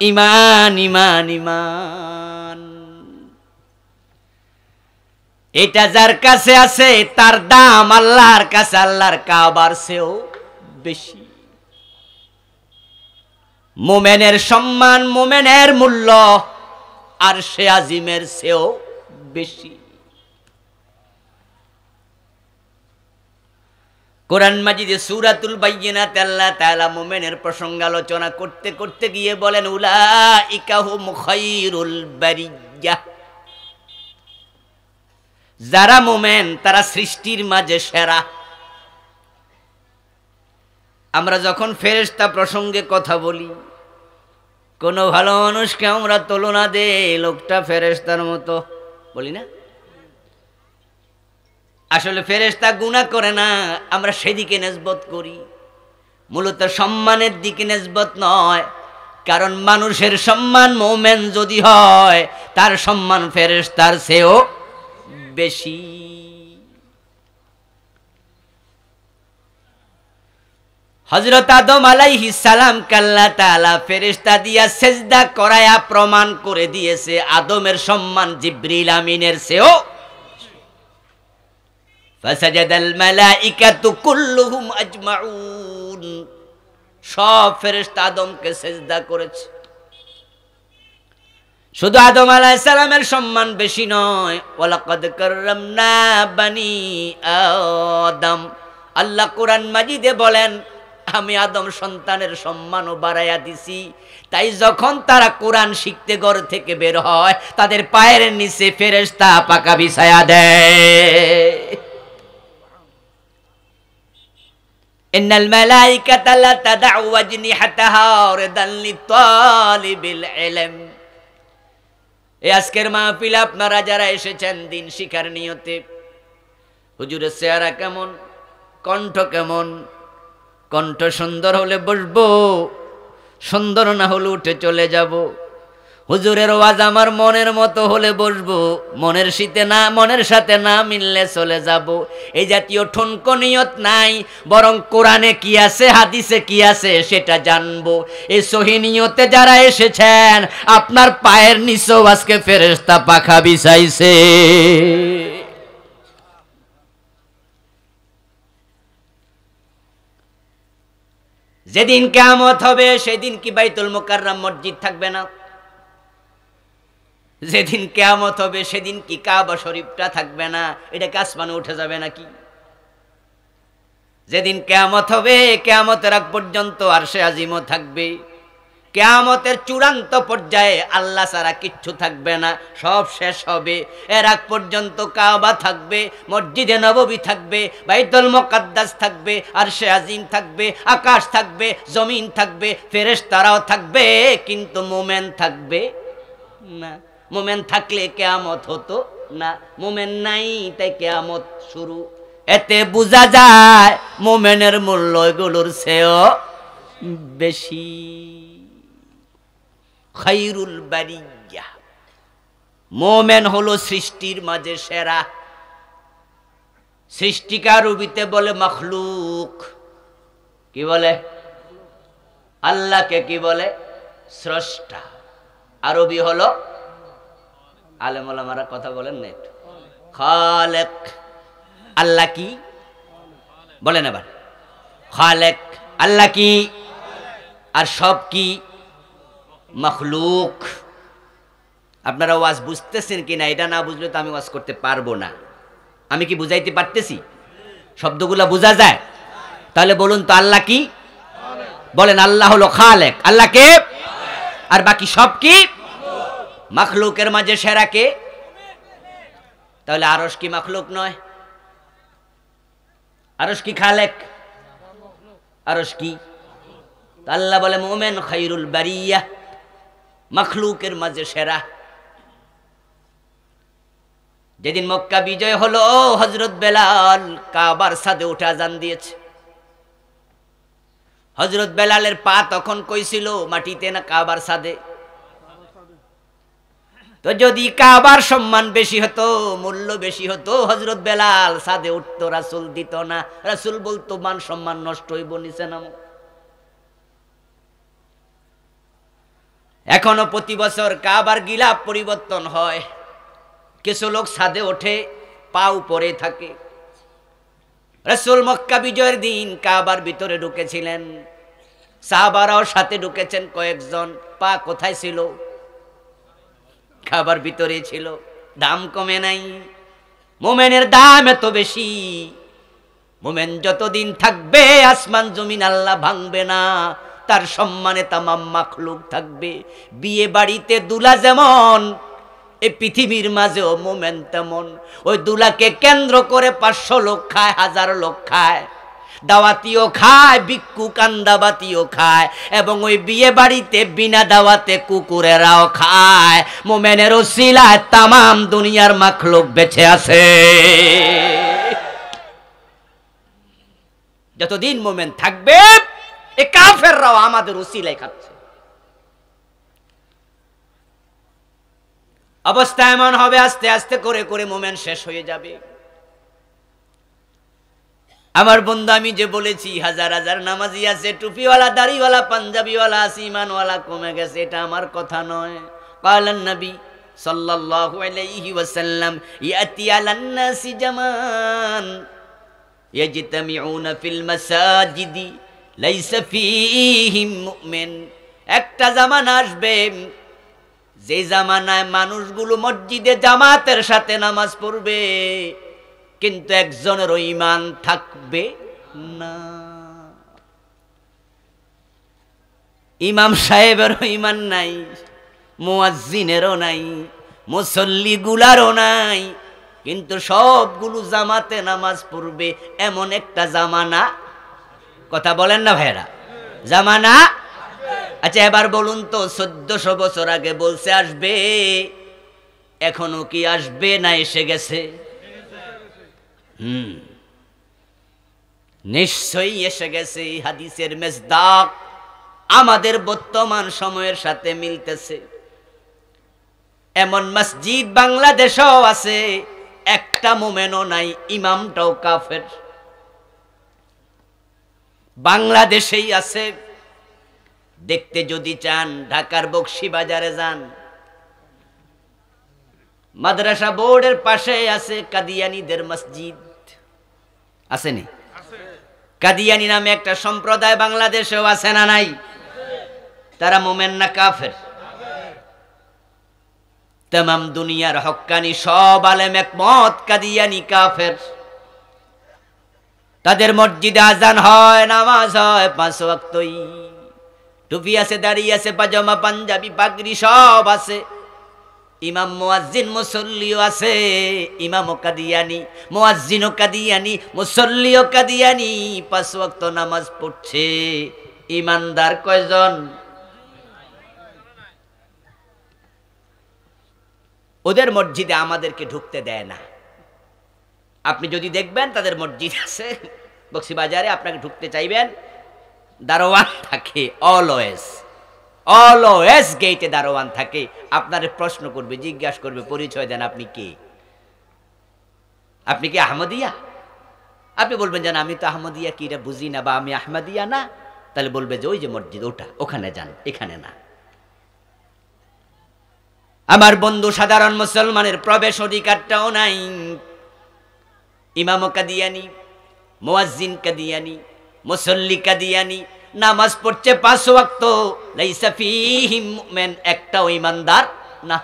ঈমান, ঈমান, ঈমান। এটা যার কাছে আছে তার দাম আল্লাহর কাছে আল্লাহর কাবার চেয়েও বেশি। মুমিনের সম্মান, মুমিনের মূল্য আরশে আজিমের চেয়েও বেশি। কোরআন মাজিদে সূরাতুল বাইয়িনাতে আল্লাহ তাআলা মুমিনের প্রসঙ্গ আলোচনা করতে করতে গিয়ে বলেন উলাইকা হুম খায়রুল বারিয়্যা। যারা মুমিন তারা সৃষ্টির মাঝে সেরা। আমরা যখন ফেরেশতা প্রসঙ্গে কথা বলি, কোন ভালো মানুষকে আমরা তুলনা দেই, লোকটা ফেরেশতার মতো বলি না? আসলে ফেরেশতা গুনাহ করে না, আমরা সেদিকে নিসবত করি। মূলত সম্মানের দিকে নিসবত নয়, কারণ মানুষের সম্মান মুমিন যদি হয় তার সম্মান ফেরেশতার চেয়েও বেশি। হযরত আদম আলাইহিস সালাম আল্লাহ তাআলা ফেরেশতা দিয়া সিজদা করায়া প্রমাণ করে দিয়েছে আদমের সম্মান জিবরিল আমিনের চেয়েও। ফাসাজাদাল মালাইকাতু কুল্লুহুম আজমাউন, সব ফেরেশতা আদমকে সিজদা করেছে। শুধু আদম আলাইহিস সালামের সম্মান বেশি নয়, ওয়ালাকাদ কাররামনা বানি আদম। আল্লাহ কোরআন মাজিদে বলেন আমি আদম সন্তানের সম্মানও বাড়াইয়া দিছি। তাই যখন তারা কোরআন শিখতে ঘর থেকে বের হয় তাদের পায়ের নিচে ফেরেশতা পাকা বিছায়া দেয়। ইন্নাল মালাইকাতা লা তাদউ আজনিহাতাহা রিদান লিতালিবিল ইলম। এই আজকের মাহফিলে আপনারা যারা এসেছেন দিন শিখার নিয়তে, হুজুরের চেহারা কেমন, কণ্ঠ কেমন? কণ্ঠ সুন্দর হলে বসবো, সুন্দর না হলে উঠে চলে যাব। হুজুরের ওয়াজ আমার মনের মতো হলে বসবো, মনের সাথে না মিললে চলে যাব। এই জাতীয় ঠুনকো নিয়ত নাই, বরং কোরআনে কি আছে হাদিসে কি আছে সেটা জানবো। এই সহি নিয়তে যারা এসেছেন আপনার পায়ের নিচেও আজকে ফেরেশতা পাখা বিছাইছে। যেদিন কিয়ামত হবে সেদিন কি বাইতুল মুকাররম মসজিদ থাকবে না? যেদিন কিয়ামত হবে সেদিন কি কাবা শরীফটা থাকবে না? এটা কি আসমানে উঠে যাবে নাকি? যেদিন কিয়ামত হবে কিয়ামতের আগ পর্যন্ত আরশে আজিমও থাকবে। কিয়ামতের চূড়ান্ত পর্যায়ে আল্লাহ ছাড়া কিচ্ছু থাকবে না, সব শেষ হবে। এর আগ পর্যন্ত কাবা থাকবে, মসজিদে নববী থাকবে, বাইতুল মুকাদ্দাস থাকবে, আরশে আজিম থাকবে, আকাশ থাকবে, জমিন থাকবে, ফেরেশতারাও থাকবে, কিন্তু মুমিন থাকবে না। মুমিন থাকলে কিয়ামত হতো না, মুমিন নাই তাই কিয়ামত শুরু। এতে বোঝা যায় মুমিনের মূল্য এগুলোর চেয়েও বেশি। খায়রুল বারিয়া, মোমেন হলো সৃষ্টির মাঝে সেরা। সৃষ্টিকার রূপীতে বলে মখলুক। কি বলে? আল্লাহকে কি বলে? স্রষ্টা। আরবি হলো, আলেম ওলামারা কথা বলেন না একটু, খালেক। আল্লাহ কি বলেন এবার? খালেক। আল্লাহ কি? আর সব কি? মখলুক। আপনারা ওয়াজ বুঝতেছেন কিনা এটা না বুঝলে তো আমি ওয়াজ করতে পারবো না। আমি কি বুঝাইতে পারতেছি? শব্দগুলা বোঝা যায়? তাহলে বলুন তো আল্লাহ কি? বলেন আল্লাহ হলো খালেক। আল্লাহ কে? আর বাকি সব কি? মখলুকের মাঝে সেরা কে? তাহলে আরশ কি মখলুক নয়? আরশ কি খালেক? আরশ কি? আল্লাহ বলে মোমেন খায়রুল বারিয়া, মখলুকের মাঝে সেরা। যেদিন মক্কা বিজয় হলো, হযরত বেলাল কাবার ছাদে উঠে আযান দিয়েছে। হযরত বেলালের পা তখন কই ছিল? মাটিতে না কাবার ছাদে? তো যদি কাবার সম্মান বেশি হতো, মূল্য বেশি হতো, হযরত বেলাল ছাদে উঠতো, রাসূল দিত না। রাসূল বলতো মান সম্মান নষ্ট হইব, নিচে নামো। এখনো প্রতি বছর কাবার গিলাফ পরিবর্তন হয়, কিছু লোক ছাদে ওঠে, পা উপরে থাকে। রাসূল মক্কা বিজয়ের দিন কাবার ভিতরে ঢুকেছিলেন, সাহাবারাও সাথে ঢুকেছেন কয়েকজন। পা কোথায় ছিল? কাবার ভিতরে ছিল। দাম কমে নাই। মোমেনের দাম এত বেশি, মোমেন যতদিন থাকবে আসমান জমিন আল্লাহ ভাঙবে না, তার সম্মানে তামাম মাখলুক থাকবে। বিয়ে বাড়িতে দুলা যেমন, এই পৃথিবীর মাঝেও মোমেন তেমন। ওই দুলাকে কেন্দ্র করে 500 লোক খায়, 1000 লোক খায়, দাওয়াতিও খায়, ভিক্ষু কান্দাবাতিও খায়, এবং ওই বিয়ে বাড়িতে বিনা দাওয়াতে কুকুরেরাও খায়। মোমেনের ওসিলায় তামাম দুনিয়ার মাখলুক বেঁচে আছে। যতদিন মোমেন থাকবে এ কাফেররাও আমাদের ওসিলায় খাচ্ছে। অবস্থা এমন হবে, আস্তে আস্তে করে করে মোমেন শেষ হয়ে যাবে। আমার বন্ধু, আমি যে বলেছি হাজার হাজার নামাজি আছে, টুপিওয়ালা, দাড়িওয়ালা, পাঞ্জাবিওয়ালা আছে, ইমানওয়ালা কমে গেছে, এটা আমার কথা নয়। কালান নবী সাল্লাল্লাহু আলাইহি ওয়াসাল্লাম, ইয়াতি আলান নাসি জামান ইয়াজতামিউনা ফিল মাসাজিদি লাইসা ফীহিম মুমিন। একটা জামানা আসবে, যে জামানায় মানুষগুলো মসজিদে জামাতের সাথে নামাজ পড়বে, কিন্তু একজনেরও ঈমান থাকবে না। ইমাম সাহেবেরও ঈমান নাই, মুয়াজ্জিনেরও নাই, মুসল্লিগুলারও নাই, কিন্তু সবগুলো জামাতে নামাজ পড়বে, এমন একটা জামানা। কথা বলেন না ভাইরা? জামানা। আচ্ছা এবার বলুন তো, 1400 বছর আগে বলছে আসবে, এখনো কি আসবে না এসে গেছে? নিশ্চয়ই এসে গেছে। হাদিসের মেজদাক আমাদের বর্তমান সময়ের সাথে মিলতেছে। এমন মসজিদ বাংলাদেশেও আছে, একটা মোমেনও নাই, ইমামটাও কাফের। বাংলাদেশেই আছে। দেখতে যদি চান ঢাকার বকশীবাজারে যান, মাদ্রাসা বোর্ডের পাশে আছে কাদিয়ানীদের মসজিদ। আসেনি? কাদিয়ানী নামে একটা সম্প্রদায় বাংলাদেশেও আছে না নাই? তারা মোমেন না কাফের? তামাম দুনিয়ার হক্কানি সব আলেম একমত, কাদিয়ানী কাফের। তাদের মসজিদে আজান হয়, নামাজ হয় 5 ওয়াক্তই, টুপি আছে, দাড়ি আছে, পাজামা, পাঞ্জাবি, পাগড়ি সব আছে। ইমাম, মুয়াজ্জিন, মুসল্লিও আছে। ইমামও কাদিয়ানী, মুয়াজ্জিনও কাদিয়ানী, মুসল্লিও কাদিয়ানী, 5 ওয়াক্ত নামাজ পড়ছে। ইমানদার কয়জন? ওদের মসজিদে আমাদেরকে ঢুকতে দেয় না। আপনি যদি দেখবেন তাদের মসজিদ আছে বকশীবাজারে, আপনাকে ঢুকতে চাইবেন, দারোয়ান থাকে, অলওয়েজ অলওয়েজ গেটে দারোয়ান থাকে। আপনার প্রশ্ন করবে, জিজ্ঞাসা করবে, পরিচয় দেন, আপনি কে? আপনি কি আহমদিয়া? আপনি বলবেন যে আমি তো আহমদিয়া কি এটা বুঝি না, বা আমি আহমদিয়া না। তাহলে বলবে যে ওই যে মসজিদ ওটা, ওখানে যান, এখানে না। আমার বন্ধু, সাধারণ মুসলমানের প্রবেশ অধিকারটাও নাই। ইমাম কাদিয়ানি, মুয়াজ্জিন কাদিয়ানি, মুসল্লি কাদিয়ানি, নামাজ পড়ছে 5 ওয়াক্ত, লাইসা ফীহিম মুমিন, একটাও ঈমানদার না।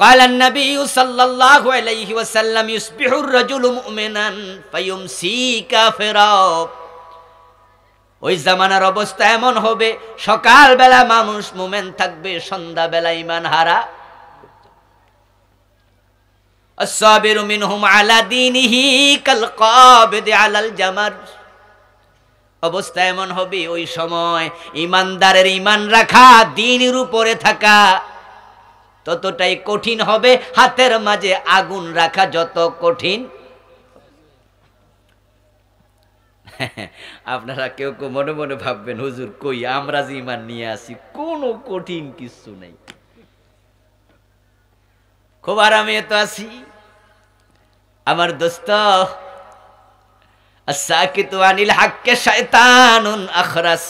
قال النبي صلى الله عليه وسلم يصبح الرجل مؤمنا فيمسي كافرا। ওই জামানার অবস্থা এমন হবে, সকাল বেলা মানুষ মুমিন থাকবে, সন্ধ্যা বেলা ঈমান হারা। الصابر منهم على دينه كالقابض على الجمر। অবস্থা এমন হবে ওই সময়, ঈমানদারের ঈমান রাখা, দ্বীনের উপরে থাকা ততটাই কঠিন হবে, হাতের মাঝে আগুন রাখা যত কঠিন। আপনারা কেউ কেউ মনে মনে ভাববেন, হুজুর কই, আমরা যে ঈমান নিয়ে আসি কোনো কঠিন কিছু নেই, খুব আরামে তো আছি। আমার দোস্ত, আসাকিতু আনিল হাক্কে শায়তানুন আখরাস।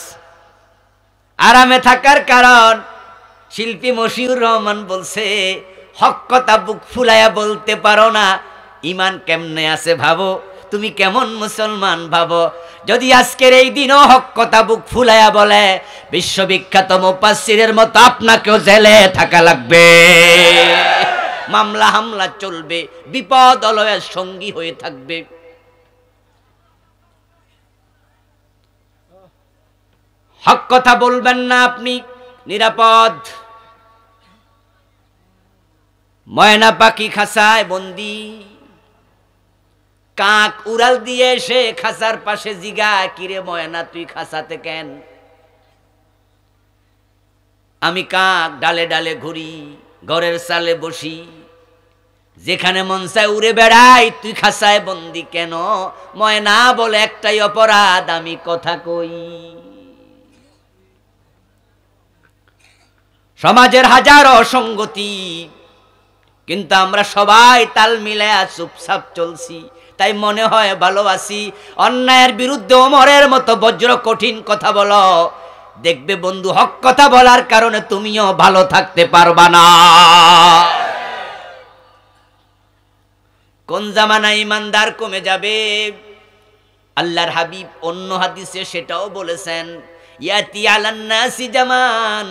আরামে থাকার কারণ, শিল্পী মশিউর রহমান বলছে, হক কথা বুক ফুলাইয়া বলতে পারো না, ঈমান কেমনে আছে ভাবো, তুমি কেমন মুসলমান ভাবো। যদি আজকের এই দিনও হক কথা বুক ফুলাইয়া বলে, বিশ্ববিখ্যাত মুফাসসিরের মতো আপনাকেও জেলে থাকা লাগবে, মামলা হামলা চলবে, বিপদ অলয়ের সঙ্গী হয়ে থাকবে। হক কথা বলবেন না আপনি, নিরাপদ। ময়না পাখি খাঁচায় বন্দি, কাক উড়াল দিয়ে এসে খাঁচার পাশে জিগায়, কিরে ময়না তুই খাঁচাতে কেন? আমি কাক, ডালে ডালে ঘুরি, ঘরের চালে বসি, যেখানে মন চায় উড়ে বেড়াই, তুই খাঁচায় বন্দি কেন? ময়না বলে, একটাই অপরাধ, আমি কথা কই। সমাজের হাজারো অসঙ্গতি, কিন্তু আমরা সবাই তাল মিলায়া চুপচাপ চলছি, তাই মনে হয় ভালো আছি। অন্যায়ের বিরুদ্ধে ওমরের মতো বজ্র কঠিন কথা বলো, দেখবে বন্ধু, হক কথা বলার কারণে তুমিও ভালো থাকতে পারবা না। কোন জামানায় ঈমানদার কমে যাবে, আল্লাহর হাবিব অন্য হাদিসে সেটাও বলেছেন, ইয়াতি আলান নাসি জামান,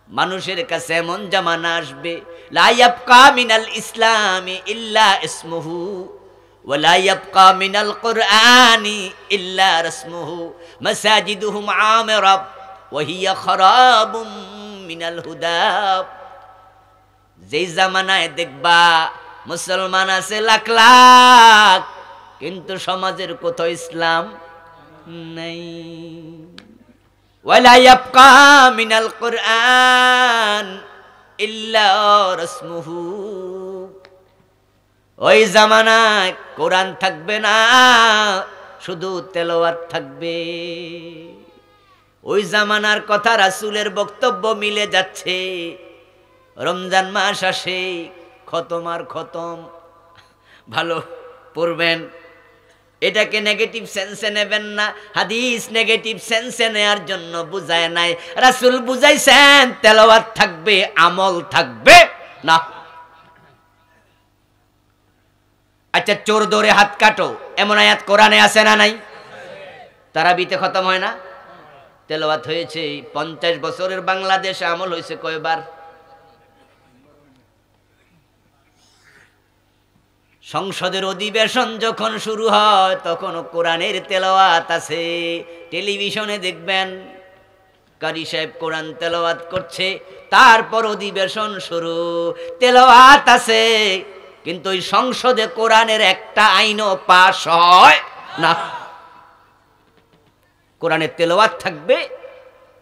মানুষের কাছে এমন জামানা আসবে, লা ইয়াবকা মিনাল ইসলামি ইল্লা ইসমুহু ওয়া লা ইয়াবকা মিনাল কুরআনি ইল্লা রাসমুহু, মাসাজিদুহুম আমিরা ওয়া হিয়া খারাবুম মিনাল হুদা। যেই জামানায় দেখবা মুসলমান আছে লাখ লাখ, কিন্তু সমাজের কোথাও ইসলাম নাই। ওয়ালা ইয়াবকা মিনাল কুরআন ইল্লা রাসমুহু, ওই জামানায় কোরআন থাকবে না, শুধু তেলাওয়াত থাকবে। ওই জামানার কথা রাসূলের বক্তব্য মিলে যাচ্ছে। রমজান মাস আসে, খতম আর খতম, ভালো পড়বেন, এটাকে নেগেটিভ সেন্সে নেবেন না। হাদিস নেগেটিভ সেন্সে নেয়ার জন্য বুঝায় নাই, রাসূল বুঝাইছেন তেলাওয়াত থাকবে, আমল থাকবে না। আচ্ছা, চোর ধরে হাত কাটো, এমন আয়াত কোরআনে আছে না নাই? তারাবিতে খতম হয় না? তেলাওয়াত হয়েছে। 50 বছরের বাংলাদেশে আমল হয়েছে কয়বার? সংসদের অধিবেশন যখন শুরু হয় তখন কোরআনের তেলাওয়াত আছে। টেলিভিশনে দেখবেন কারি সাহেব কোরআন তেলাওয়াত করছে, তারপর অধিবেশন শুরু, তেলাওয়াত আছে, কিন্তু ওই সংসদে কোরআনের একটা আইনও পাস হয় না। কোরআনের তেলাওয়াত থাকবে,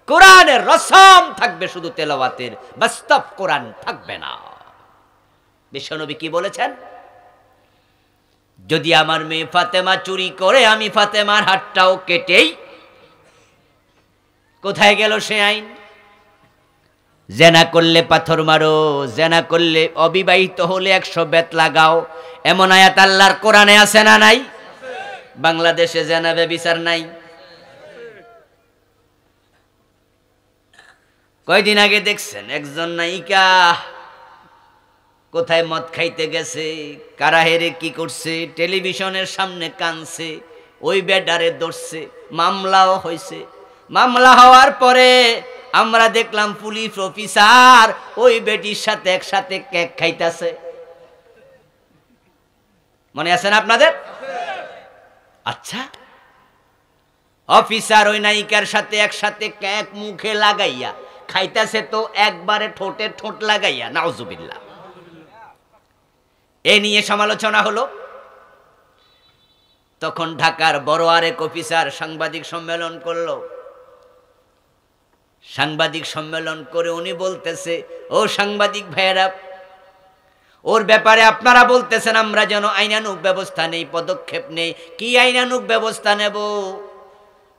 কোরআনের রসম থাকবে, শুধু তেলাওয়াতের, বাস্তব কোরআন থাকবে না। বিশ্বনবী কি বলেছেন? যদি আমার মেয়ে ফাতেমা চুরি করে আমি ফাতেমার হাতটাও কেটেই, কোথায় গেল সে আইন? জেনা করলে পাথর মারো, জেনা করলে অবিবাহিত হলে 100 বেত লাগাও, এমন আয়াত আল্লাহর কোরআনে আছে না নাই? বাংলাদেশে জেনা ব্যভিচার নাই? কয়দিন আগে দেখছেন একজন নায়িকা কোথায় মদ খাইতে গেছে, কারা হেরে কি করছে, টেলিভিশনের সামনে কানছে, ওই বেডারে ধরছে, মামলাও হয়েছে। মামলা হওয়ার পরে আমরা দেখলাম পুলিশ অফিসার ওই বেটির সাথে একসাথে কেক খাইতেছে। মনে আছে না আপনাদের? আচ্ছা, অফিসার ওই নায়িকার সাথে একসাথে কেক মুখে লাগাইয়া খাইতেছে, তো একবারে ঠোঁটে ঠোঁট লাগাইয়া, নাউজুবিল্লাহ। এ নিয়ে সমালোচনা হলো। তখন ঢাকার বড় আরেক অফিসার সাংবাদিক সম্মেলন করলো। সাংবাদিক সম্মেলন করে উনি বলতেছে, ও সাংবাদিক ভাইয়েরা, ওর ব্যাপারে আপনারা বলতেছেন আমরা যেন আইনানুগ ব্যবস্থা নেই, পদক্ষেপ নেই। কি আইনানুগ ব্যবস্থা নেব?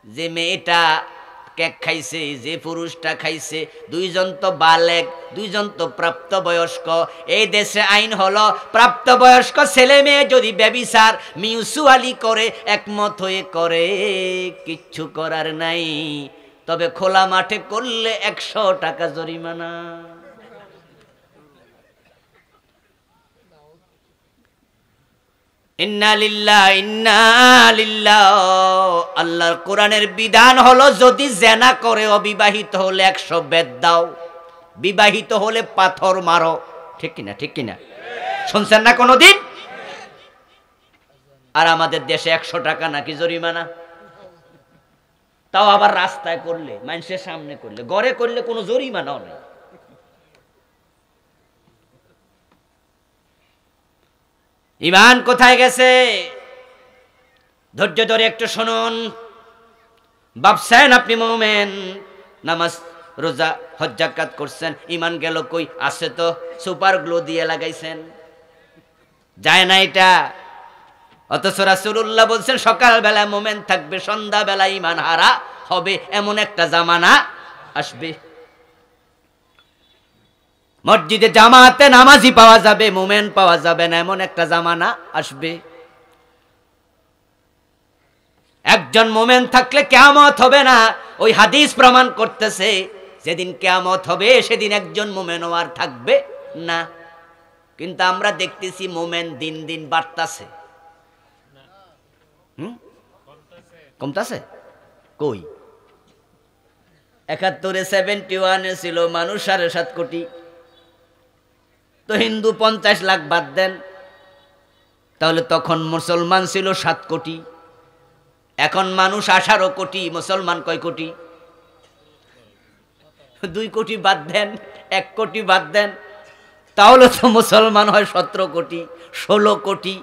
যে মেয়েটা কেক খাইছে, যে পুরুষটা খাইছে, দুইজন তো বালেগ, দুইজন তো প্রাপ্তবয়স্ক। এই দেশে আইন হলো প্রাপ্তবয়স্ক ছেলে মেয়ে যদি ব্যভিচার মিউচুয়ালি করে, একমত হয়ে করে, কিচ্ছু করার নাই। তবে খোলা মাঠে করলে 100 টাকা জরিমানা। ইন্না লিল্লাহ ইন্না লিল্লাহ। আল্লাহর কোরআনের বিধান হলো যদি জেনা করে অবিবাহিত হলে 100 বেত দাও, বিবাহিত হলে পাথর মারো। ঠিক কিনা? ঠিক কিনা? শুনছেন না কোনোদিন? আর আমাদের দেশে 100 টাকা নাকি জরিমানা, তাও আবার রাস্তায় করলে, মানুষের সামনে করলে, ঘরে করলে কোনো জরিমানাও নেই। ঈমান কোথায় গেছে? ধৈর্য ধরে একটু শুনুন। ভাবছেন আপনি মুমিন, নামাজ রোজা হজ যাকাত করছেন, ঈমান গেল কই? আছে তো, সুপার গ্লো দিয়ে লাগাইছেন, যায় না এটা। অথচ রাসূলুল্লাহ বলছেন সকালবেলা মুমিন থাকবে, সন্ধ্যাবেলা ঈমান হারা হবে, এমন একটা জামানা আসবে। মসজিদে জামাতে নামাজি পাওয়া যাবে, মুমিন পাওয়া যাবে না, এমন একটা জামানা আসবে। একজন মুমিন থাকলে কিয়ামত হবে না। ওই হাদিস প্রমাণ করতেছে যেদিন কিয়ামত হবে সেদিন একজন মুমিন আর থাকবে না। কিন্তু আমরা দেখতেছি মুমিন দিন দিন বাড়তাছে। কমতাছে কই? 71-এ 71-এ ছিল মানুষ 7.5 কোটি, তো হিন্দু 50 লাখ বাদ দেন, তাহলে তখন মুসলমান ছিল 7 কোটি। এখন মানুষ 18 কোটি, মুসলমান কয় কোটি? 2 কোটি বাদ দেন, 1 কোটি বাদ দেন, তাহলে তো মুসলমান হয় 17 কোটি, 16 কোটি।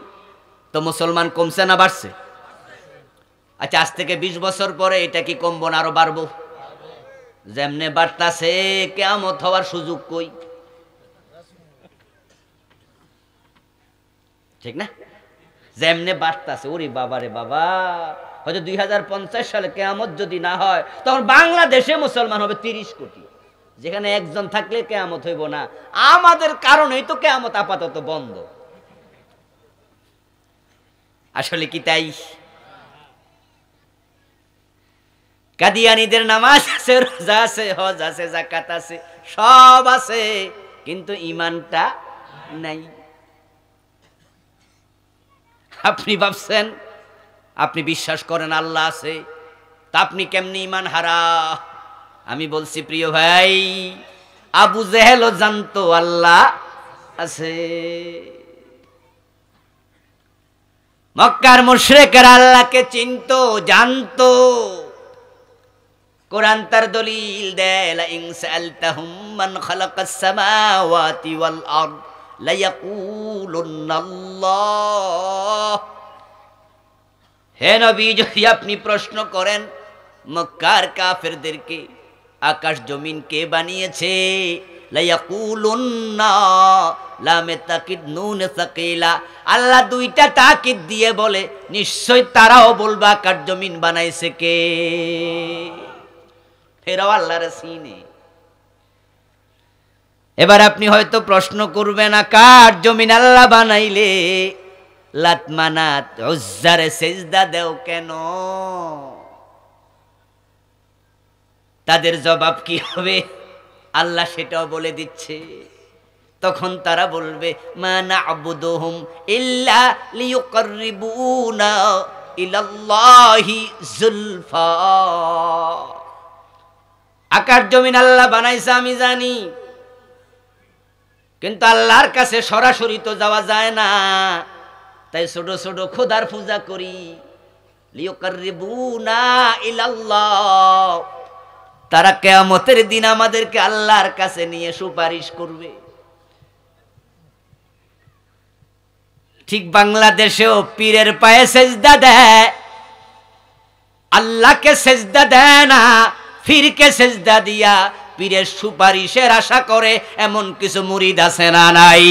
তো মুসলমান কমছে না বাড়ছে? আচ্ছা, আজ থেকে 20 বছর পরে এটা কি কমবো না আরো বাড়বো? যেমনে বাড়তাছে, কিয়ামত হওয়ার সুযোগ কই? ঠিক না? যেমনে বাড়তাছে, ওরে বাবা রে বাবা, হয়তো 2050 সালে কিয়ামত যদি না হয়, তখন বাংলাদেশে মুসলমান হবে 30 কোটি, যেখানে একজন থাকলে কিয়ামত হইব না। আমাদের কারণেই তো কিয়ামত আপাতত বন্ধ। আসলে কি তাই? কাদিয়ানীদের নামাজ আছে, রোজা আছে, হজ আছে, যাকাত আছে, সব আছে, কিন্তু ঈমানটা নাই। আপনি ভাবছেন, আপনি বিশ্বাস করেন আল্লাহ আছে, তা আপনি কেমনি ঈমান হারা? আমি বলছি প্রিয় ভাই, আবু জেহেলও জানতো আল্লাহ আছে। মক্কার মুশরিকরা আল্লাহকে চিনতো, জানতো। কোরআন তার দলিল দেয়, লা ইন সাআলতাহুম মান খালাকাস সামাওয়াতি ওয়াল আরদ লা ইয়াকুলুন্নাল্লাহ। হে নবী, যদি আপনি প্রশ্ন করেন মক্কার কাফেরদেরকে, আকাশ জমিন কে বানিয়েছে, লায়াকুলুন্না লামে তাকিদ নুন সাকিলা, আল্লাহ দুইটা তাকিদ দিয়ে বলে নিশ্চয় তারাও বলবে আকাশ জমিন বানাইছে কে। ফেরাও আল্লাহর সিনে। এবার আপনি হয়তো প্রশ্ন করবেন আকাশ জমিন আল্লাহ বানাইলে লাত মানাত উজ্জারে সেজদা দেও কেন? তাদের জবাব কি হবে? আল্লাহ সেটাও বলে দিচ্ছে। তখন তারা বলবে মা না'বুদুহুম ইল্লা লিয়ুকাররিবুনা ইলাল্লাহি যুলফা। আকাশ জমিন আল্লাহ বানাইছে আমি জানি, কিন্তু আল্লাহর কাছে সরাসরি তো যাওয়া যায় না, তাই ছোট ছোট খোদার পূজা করি। লিয়ুকাররিবুনা ইলাল্লাহ, তারা কিয়ামতের দিন আমাদেরকে আল্লাহর কাছে নিয়ে সুপারিশ করবে। ঠিক বাংলাদেশেও পীরের পায়ে সেজদা দেয়, আল্লাহকে সেজদা দেয় না, পীরকে সেজদা দিয়া পীরের সুপারিশের আশা করে এমন কিছু মুরিদ আছে না নাই?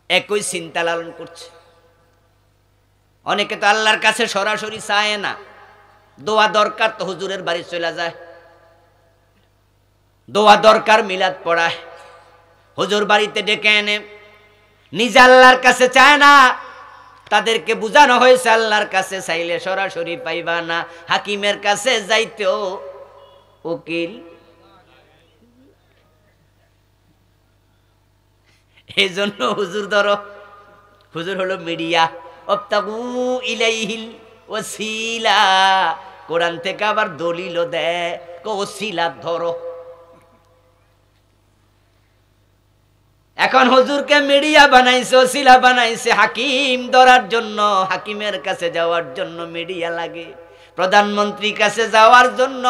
একই চিন্তা লালন করছে। অনেকে তো আল্লাহর কাছে সরাসরি চায় না, দোয়া দরকার তো হুজুরের বাড়ি চলে যায়, দোয়া দরকার মিলাদ পড়ায়, হুজুর বাড়িতে ডেকে এনে, নিজে আল্লাহর কাছে চায় না। তাদেরকে বুঝানো হয়েছে আল্লাহর কাছে চাইলে সরাসরি পাইবা না, হাকিমের কাছে যাইতেও উকিল। এই জন্য হুজুর ধরো, হুজুর হলো মিডিয়া, অবতাগু ইলাইহিল ওসিলা। কোরআন থেকে আবার দলিলও দেয়, ওসিলা ধরো। এখন হুজুরকে মিডিয়া বানাইছে, ওসিলা বানাইছে হাকিম ধরার জন্য, হাকিমের কাছে যাওয়ার জন্য মিডিয়া লাগে, প্রধানমন্ত্রীর কাছে যাওয়ার জন্য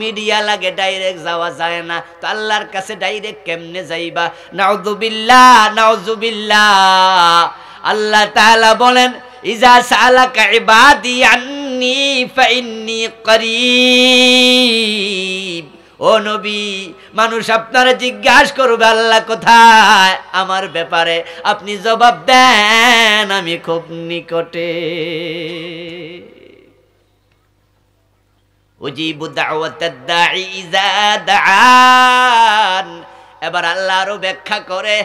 মিডিয়া লাগে, ডাইরেক্ট যাওয়া যায় না। তো আল্লাহর কাছে ডাইরেক্ট কেমনে যাইবা? নাউযুবিল্লাহ, নাউযুবিল্লাহ। আল্লাহ তাআলা বলেন ইজা সালাকা ইবাদি আন্নী ফাইন্নী করিব। ও নবী, মানুষ আপনারা জিজ্ঞাসা করবে আল্লাহ কোথায়, আমার ব্যাপারে আপনি জবাব দেন আমি খুব নিকটে। উজিবু দাওয়াতাদ দাঈ ইযা দাআন। এবার আল্লাহ আরো ব্যাখ্যা করে,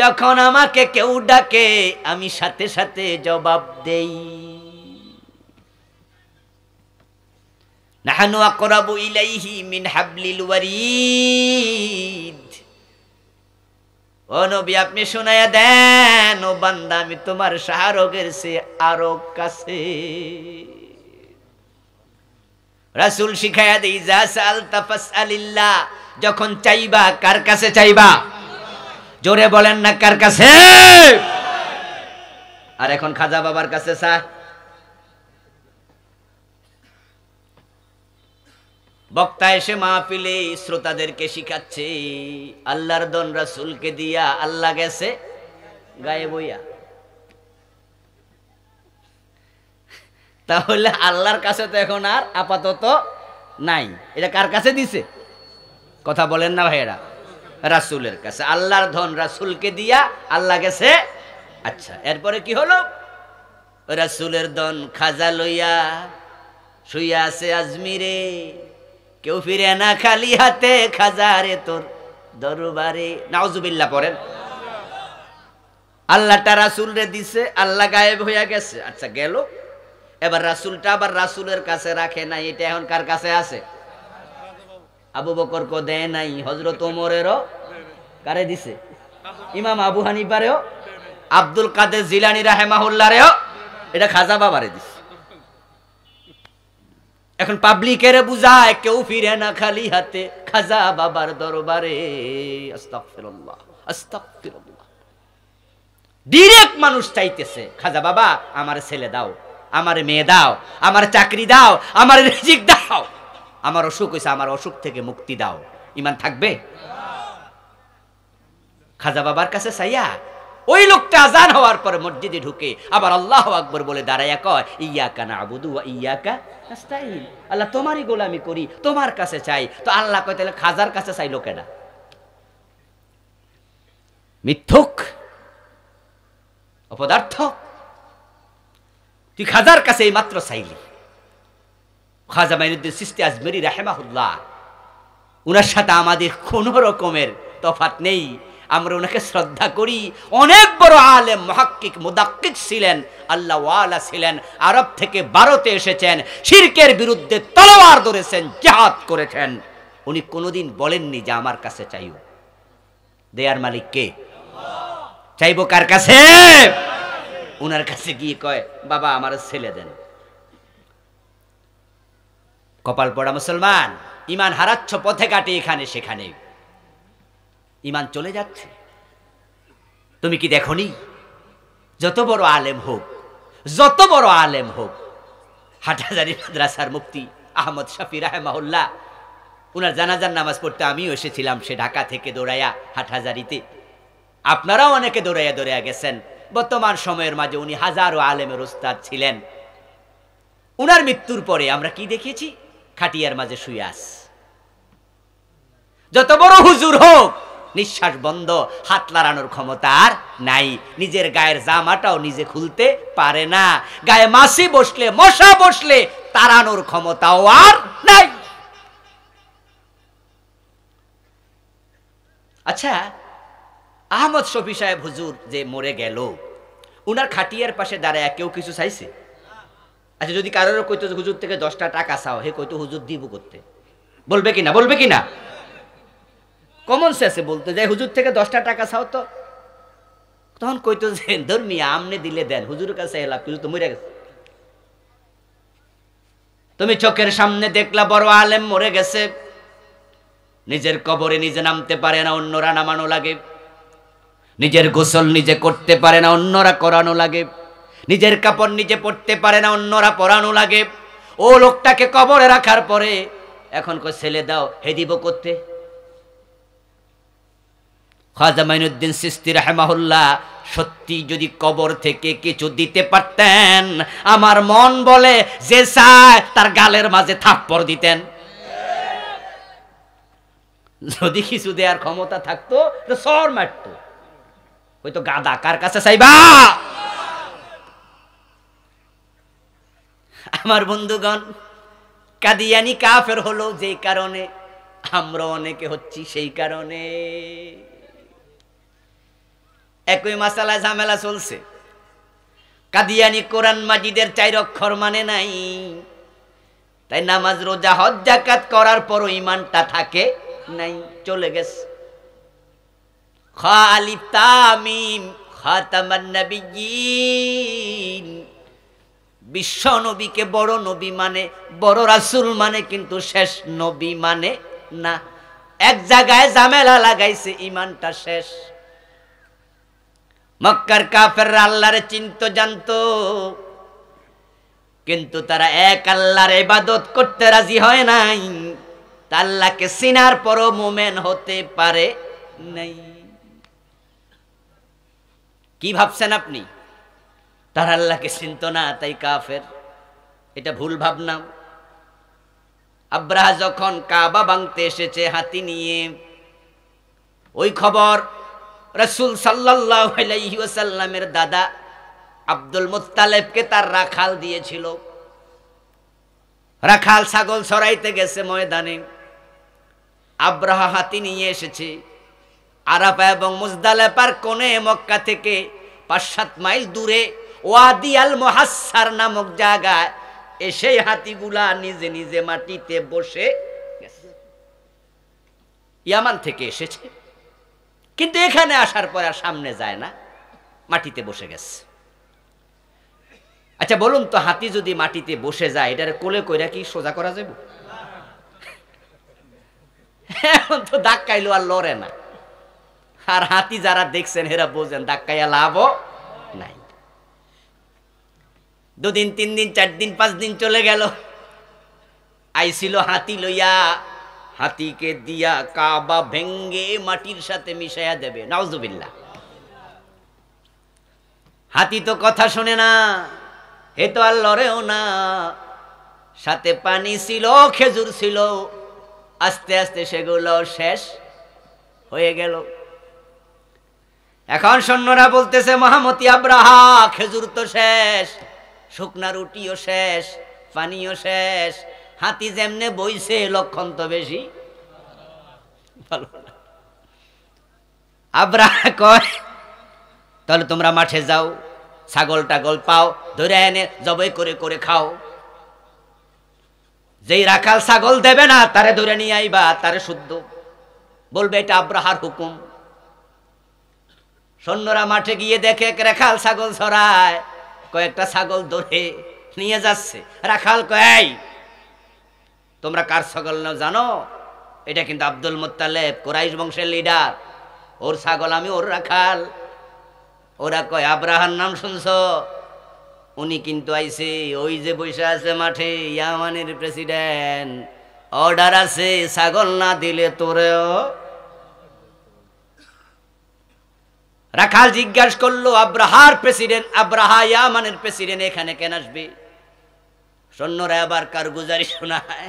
যখন আমাকে কেউ ডাকে আমি সাথে সাথে জবাব দেই। নাহনু আকরাবু ইলাইহি মিন হাবলিল ওয়ারিদ। ও নবী আপনি শোনায়া দেন, ও বান্দা আমি তোমার শাহরগের চেয়ে আরো কাছে। রাসূল শিখায়া দেই যা সালতা ফাসআলিল্লাহ, যখন চাইবা কার কাছে চাইবা? জোরে বলেন না কার কাছে? আর এখন খাজা বাবার কাছে চা। বক্তা এসে মাহফিলে শ্রোতাদেরকে শিখাচ্ছে আল্লাহর দন রাসূলকে দিয়া আল্লাহ গেছে গায়ে বইয়া। তাহলে আল্লাহর কাছে তো এখন আর আপাতত নাই, এটা কার কাছে দিছে? কথা বলেন না ভাইয়েরা? রাসূলের কাছে। আল্লাহর ধন রাসূলকে দিয়া আল্লাহ গেছে। আচ্ছা, এরপরে কি হলো? রাসূলের ধন খাজা লইয়া শুইয়া আছে আজমিরে, কেউ ফিরে না খালি হাতে, খাজারে তোর দরবারে। নাউজুবিল্লাহ পড়েন। আল্লাহটা রাসূলরে দিছে, আল্লাহ গায়েব হইয়া গেছে। আচ্ছা গেল, এবার রাসূলটা আবার রাসূলের কাছে রাখে নাই, এটা এখন কার কাছে আছে? আবু বকর কো দেয় নাই, হযরত ওমরেরও কারে দিছে? ইমাম আবু হানিফারেও, আব্দুল কাদের জিলানী রাহিমাহুল্লাহরেও, এটা খাজা বাবারে দিছে। এখন পাবলিকের বুঝায় কেউ ফিরে না খালি হাতে, খাজা বাবার দরবারে। আস্তাগফিরুল্লাহ, আস্তাগফিরুল্লাহ। ডাইরেক্ট মানুষ চাইতেছে খাজা বাবা আমার ছেলে দাও, আমার মেয়ে দাও, আমার চাকরি দাও, আমার রিজিক দাও, আমার অসুখ হয়েছে আমার অসুখ থেকে মুক্তি দাও। ইমান থাকবে? খাজা বাবার কাছে চাইয়া ওই লোকটা আজান হওয়ার পরে মসজিদে ঢুকে আবার আল্লাহু আকবার বলে দাঁড়ায়া কয় ইয়াকা নাবুদু ওয়া ইয়াকা নাস্তাইন, আল্লাহ তোমারই গোলামি করি, তোমার কাছে চাই। তো আল্লাহ কয় তাহলে খাজার কাছে চাই লোকেরা? মিথ্যুক, অপদার্থ, তুই খাজার কাছে এই মাত্র চাইলি। খাজা মাইনুদ্দিন চিশতি আজমেরী রাহিমাহুল্লাহ, উনার সাথে আমাদের কোনো রকমের তফাৎ নেই। আমরা ওনাকে শ্রদ্ধা করি। অনেক বড় আলেম, মুহাক্কিক, মুদাক্কিক ছিলেন, আল্লাহ ওয়ালা ছিলেন। আরব থেকে ভারতে এসেছেন, শিরকের বিরুদ্ধে তলোয়ার ধরেছেন, জিহাদ করেছেন। উনি কোনোদিন বলেননি যে আমার কাছে চাইও। দেয়ার মালিক কে? চাইবো কার কাছে? উনার কাছে গিয়ে কয় বাবা আমার ছেলে দেন। কপাল পড়া মুসলমান, ইমান হারাচ্ছ পথে ঘাটে, এখানে সেখানে ইমান চলে যাচ্ছে। তুমি কি দেখনি? যত বড় আলেম হোক, যত বড় আলেম হোক, হাটহাজারী মাদ্রাসার মুফতি আহমদ শফি রাহিমাহুল্লাহ, উনার জানাজার নামাজ পড়তে আমিও এসেছিলাম, সে ঢাকা থেকে দৌড়াইয়া হাটহাজারিতে। আপনারাও অনেকে দৌড়াইয়া দৌড়াইয়া গেছেন। বর্তমান সময়ের মাঝে উনি হাজারো আলেমের উস্তাদ ছিলেন। উনার মৃত্যুর পরে আমরা কি দেখেছি? খাটিয়ার মাঝে শুয়ে আস। যত বড় হুজুর হোক, নিঃশ্বাস বন্ধ, হাত লাড়ানোর ক্ষমতা আর নাই। নিজের গায়ের জামাটাও নিজে খুলতে পারে না। গায়ে মাছি বসলে, মশা বসলে তাড়ানোর ক্ষমতাও আর নাই। আচ্ছা, আহমদ শফি সাহেব হুজুর যে মরে গেল, উনার খাটিয়ার পাশে দাঁড়ায় কেউ কিছু চাইছে? আচ্ছা, যদি কারোর কইতো হুজুর থেকে 10টা টাকা চাও, হে কইতো হুজুর দিব করতে, বলবে কিনা? বলবে কিনা? কমন সেন্সে বলতে যাই হুজুর থেকে 10টা টাকা চাও, তো তখন কইতো যে ধর্মিয়া আমনে দিলে দেন, হুজুরের কাছে এলাম, হুজুর তো মরে গেছে। তুমি চোখের সামনে দেখলা বড় আলেম মরে গেছে, নিজের কবরে নিজে নামতে পারে না, অন্যরা নামানো লাগে। নিজের গোসল নিজে করতে পারে না, অন্যরা করানো লাগে। নিজের কাপড় নিজে পরতে পারে না, অন্যরা পরানো লাগে। ও লোকটাকে কবরে রাখার পরে এখন কই ছেলে দাও, হে দিব করতে। খাজা মাইনুদ্দিন চিশতি রাহিমাহুল্লাহ সত্যি যদি কবর থেকে কিছু দিতে পারতেন, আমার মন বলে যে চায় তার গালের মাঝে থাপ্পড় দিতেন। যদি কিছু দেওয়ার ক্ষমতা থাকতো তো সর মারতো। ওই তো গাদা, কার কাছে চাইবা? আমার বন্ধুগণ, কাদিয়ানি কাফের হলো যেই কারণে, আমরা অনেকে হচ্ছি সেই কারণে। একই মাসালায় ঝামেলা চলছে। কাদিয়ানি কোরআন মাজিদের 4 অক্ষর মানে নাই, তাই নামাজ রোজা হজ যাকাত করার পরও ঈমানটা থাকে নাই, চলে গেছে। খালিফ তামিম খাতামান নবিয়্যিন, বিশ্ব নবীকে বড় নবী মানে, বড় রাসূল মানে, কিন্তু শেষ নবী মানে না। এক জায়গায় ঝামেলা লাগাইছে, ঈমানটা শেষ। মক্কার কাফেররা আল্লাহরে চিনতো, জানতো, কিন্তু তারা এক আল্লাহর ইবাদত করতে রাজি হয় নাই। আল্লাহকে চিনার পরও মুমিন হতে পারে নাই। কি ভাবছেন আপনি? তারা আল্লাহকে চিনত না তাই কাফের? এটা ভুল ভাবনা। আব্রাহা যখন কাবা ভাঙতে এসেছে হাতি নিয়ে, ওই খবর রাসূল সাল্লাল্লাহু আলাইহি ওয়াসাল্লামের দাদা আব্দুল মুত্তালিবকে তার রাখাল দিয়েছিল। রাখাল ছাগল চড়াইতে গেছে ময়দানে, আব্রাহা হাতি নিয়ে এসেছে। আরাফা এবং মুজদালিফার কোণে মক্কা থেকে 5-7 মাইল দূরে ওয়াদি আল মুহাসসার নামক জায়গায় এসে হাতিগুলা নিজে নিজে মাটিতে বসে গেছে। ইয়ামান থেকে এসেছে, কিন্তু এখানে আসার পর আর সামনে যায় না, মাটিতে বসে গেছে। আচ্ছা বলুন তো, হাতি যদি মাটিতে বসে যায়, এটার কোলে কইরা কি সোজা করা যাবে? এখন তো ধাক্কাইলো আর লড়ে না। আর হাতি যারা দেখছেন এরা বোঝেন ধাক্কাইয়া লাভও নাই। 2 দিন 3 দিন 4 দিন 5 দিন চলে গেল, আইছিল হাতি লইয়া, হাতিকে দিয়া কাবা ভেঙ্গে মাটির সাথে মিশাইয়া দেবে। নাউজুবিল্লাহ। হাতি তো কথা শুনে না, হে তো আর লড়েও না, সাথে পানি ছিল, খেজুর ছিল, আস্তে আস্তে সেগুলো শেষ হয়ে গেল। এখন সৈন্যরা বলতেছে, মহামতি আব্রাহা, খেজুর তো শেষ, শুকনা রুটিও শেষ, পানিও শেষ, হাতি যেমনে বইছে লক্ষণ তো বেশি ভালো না। আব্রাহা কয়, তাহলে তোমরা মাঠে যাও, ছাগল টাগল পাও, ধরে এনে জবাই করে করে খাও। যেই রাখাল ছাগল দেবে না তারে ধরে নিয়ে আইবা, তারে শুদ্ধ বলবে এটা আব্রাহার হুকুম। সৈন্যরা মাঠে গিয়ে দেখে এক রাখাল ছাগল ছড়ায়, কয়েকটা ছাগল ধরে নিয়ে যাচ্ছে। রাখাল কয়, তোমরা কার ছাগল নাও জানো? এটা কিন্তু আব্দুল মুত্তালিব, কুরাইশ বংশের লিডার, ওর ছাগল, আমি ওর রাখাল। ওরা কয়, আব্রাহার নাম শুনছো? উনি কিন্তু আইছে, ওই যে বসে আছে মাঠে, ইয়ামানের প্রেসিডেন্ট, অর্ডার আছে ছাগল না দিলে তোরেও। রাখাল জিজ্ঞাসা করলো, আব্রাহার প্রেসিডেন্ট, আব্রাহা ইয়ামানের প্রেসিডেন্ট এখানে কেন আসবে? সৈন্যরা আবার কারগুজারি শোনায়,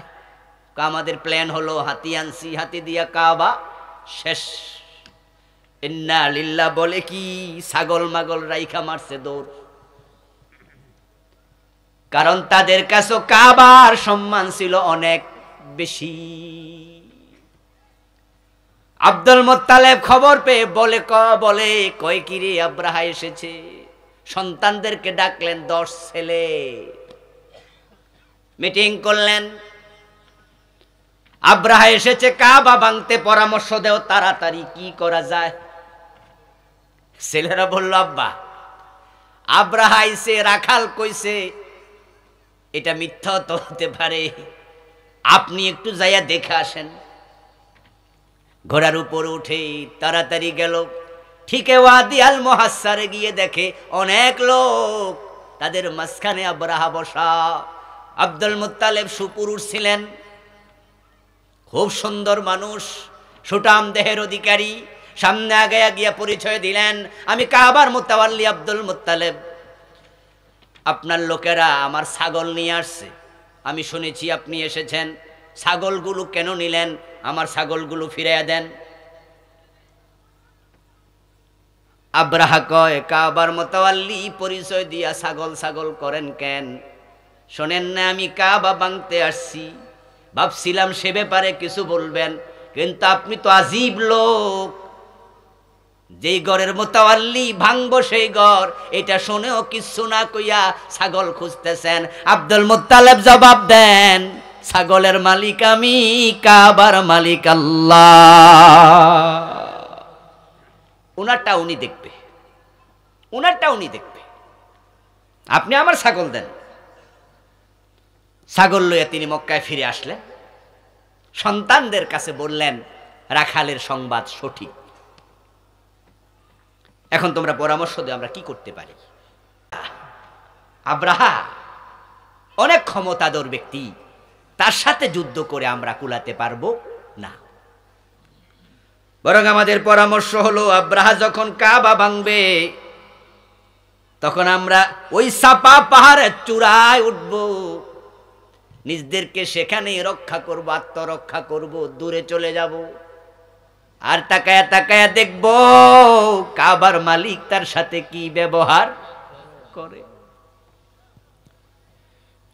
আমাদের প্ল্যান হলো হাতি আনছি, হাতি দিয়া কাবা শেষ। ইন্না লিল্লাহ বলে কি ছাগল মাগল রাইখা মারছে দৌড়। কারণ তাদের কাছে কাবার সম্মান ছিল অনেক বেশি। আব্দুল মুত্তালিব খবর পেয়ে বলে কয় কি রে, আব্রাহা এসেছে। সন্তানদেরকে ডাকলেন, 10 ছেলে মিটিং করলেন, আব্রাহা এসেছে, কাবা ভাঙতে, পরামর্শ দেও তাড়াতাড়ি কি করা যায়। ছেলেরা বলল, আব্বা, আব্রাহা আইছে, রাখাল কইছে, এটা মিথ্যা তো হতে পারে, আপনি একটু যাইয়া দেখে আসেন। ঘোড়ার উপর উঠে তাড়াতাড়ি গেল, ঠিক ওয়াদি আল মুহাসসারে গিয়ে দেখে অনেক লোক, তাদের মাঝখানে আব্রাহা বসা। আব্দুল মুত্তালিব সুপুরুষ ছিলেন, খুব সুন্দর মানুষ, সুঠাম দেহের অধিকারী। সামনে আগায়া গিয়া পরিচয় দিলেন, আমি কাবার মুতাওয়াল্লি আব্দুল মুত্তালিব, আপনার লোকেরা আমার ছাগল নিয়ে আসছে, আমি শুনেছি আপনি এসেছেন, ছাগলগুলো কেন নিলেন? আমার ছাগলগুলো ফিরাইয়া দেন। আব্রাহা কয়, কাবার মুতাওয়াল্লি পরিচয় দিয়া ছাগল ছাগল করেন কেন? শোনেন না, আমি কাবা ভাঙতে আসছি, ভাবছিলাম সে ব্যাপারে কিছু বলবেন, কিন্তু আপনি তো আজীব লোক, যেই ঘরের মুতাওয়াল্লি ভাঙবো সেই ঘর, এটা শুনেও কিছু না কইয়া ছাগল খুঁজতেছেন। আব্দুল মুত্তালিব জবাব দেন, ছাগলের মালিক আমি, কাবার মালিক আল্লাহ। উনারটা উনি দেখবে, উনারটা উনি দেখবে, আপনি আমার ছাগল দেন। ছাগল লইয়া তিনি মক্কায় ফিরে আসলেন, সন্তানদের কাছে বললেন, রাখালের সংবাদ সঠিক, এখন তোমরা পরামর্শ দিও আমরা কি করতে পারি। আব্রাহা অনেক ক্ষমতাধর ব্যক্তি, তার সাথে যুদ্ধ করে আমরা কুলাতে পারবো না, বরং আমাদের পরামর্শ হলো, আব্রাহা যখন কাবা ভাঙবে তখন আমরা ওই সাপা পাহাড়ের চূড়ায় উঠব, নিজদেরকে সেখানেই রক্ষা করব, আত্মরক্ষা করব, দূরে চলে যাব, আর তাকায়া তাকায়া দেখব কাবার মালিক তার সাথে কি ব্যবহার করে।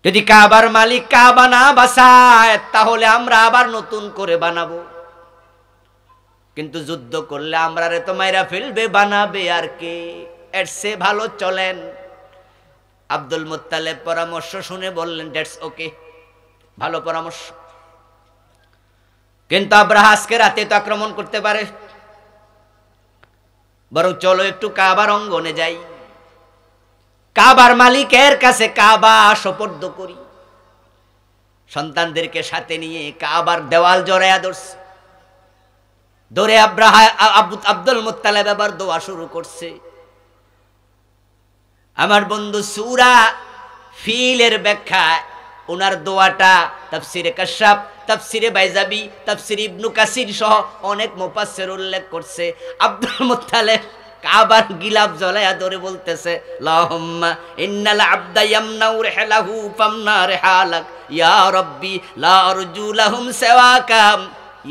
যদি কাবার মালিক কাবা না বাঁচায় তাহলে আমরা আবার নতুন করে বানাবো, কিন্তু যুদ্ধ করলে আমরা রে তো মাইরা ফেলবে, বানাবে আর কে? এর চেয়ে ভালো চলেন। আব্দুল মুত্তালিব পরামর্শ শুনে বললেন, দ্যাটস ওকে, ভালো পরামর্শ, কিন্তু আব্রাহা আজকে রাতে তো আক্রমণ করতে পারে, বরং চলো একটু কাবার অঙ্গনে যাই, কাবার মালিকের কাছে কাবা সোপর্দ করি। সন্তানদেরকে সাথে নিয়ে কাবার দেওয়াল জড়ায়া ধরছে, ধরে আব্দুল মুত্তালিব আবার দোয়া শুরু করছে। আমার বন্ধু সূরা ফিলের ব্যাখ্যা, ওনার দোয়াটা তাফসিরে কাশাফ, তাফসিরে বাইজাবি, তাফসিরে ইবনু কাসির সহ অনেক মুফাসসির উল্লেখ করছে। আব্দুল মুত্তালিব কাবার গিলাফ জ্বলায়া ধরে বলতেছে আল্লাহুম্মা ইন্নাল আবদা ইয়ামনাউ রিহলাহু ফামনা রিহালাক ইয়া রাব্বি লা আরজু লাহুম সাওয়াকা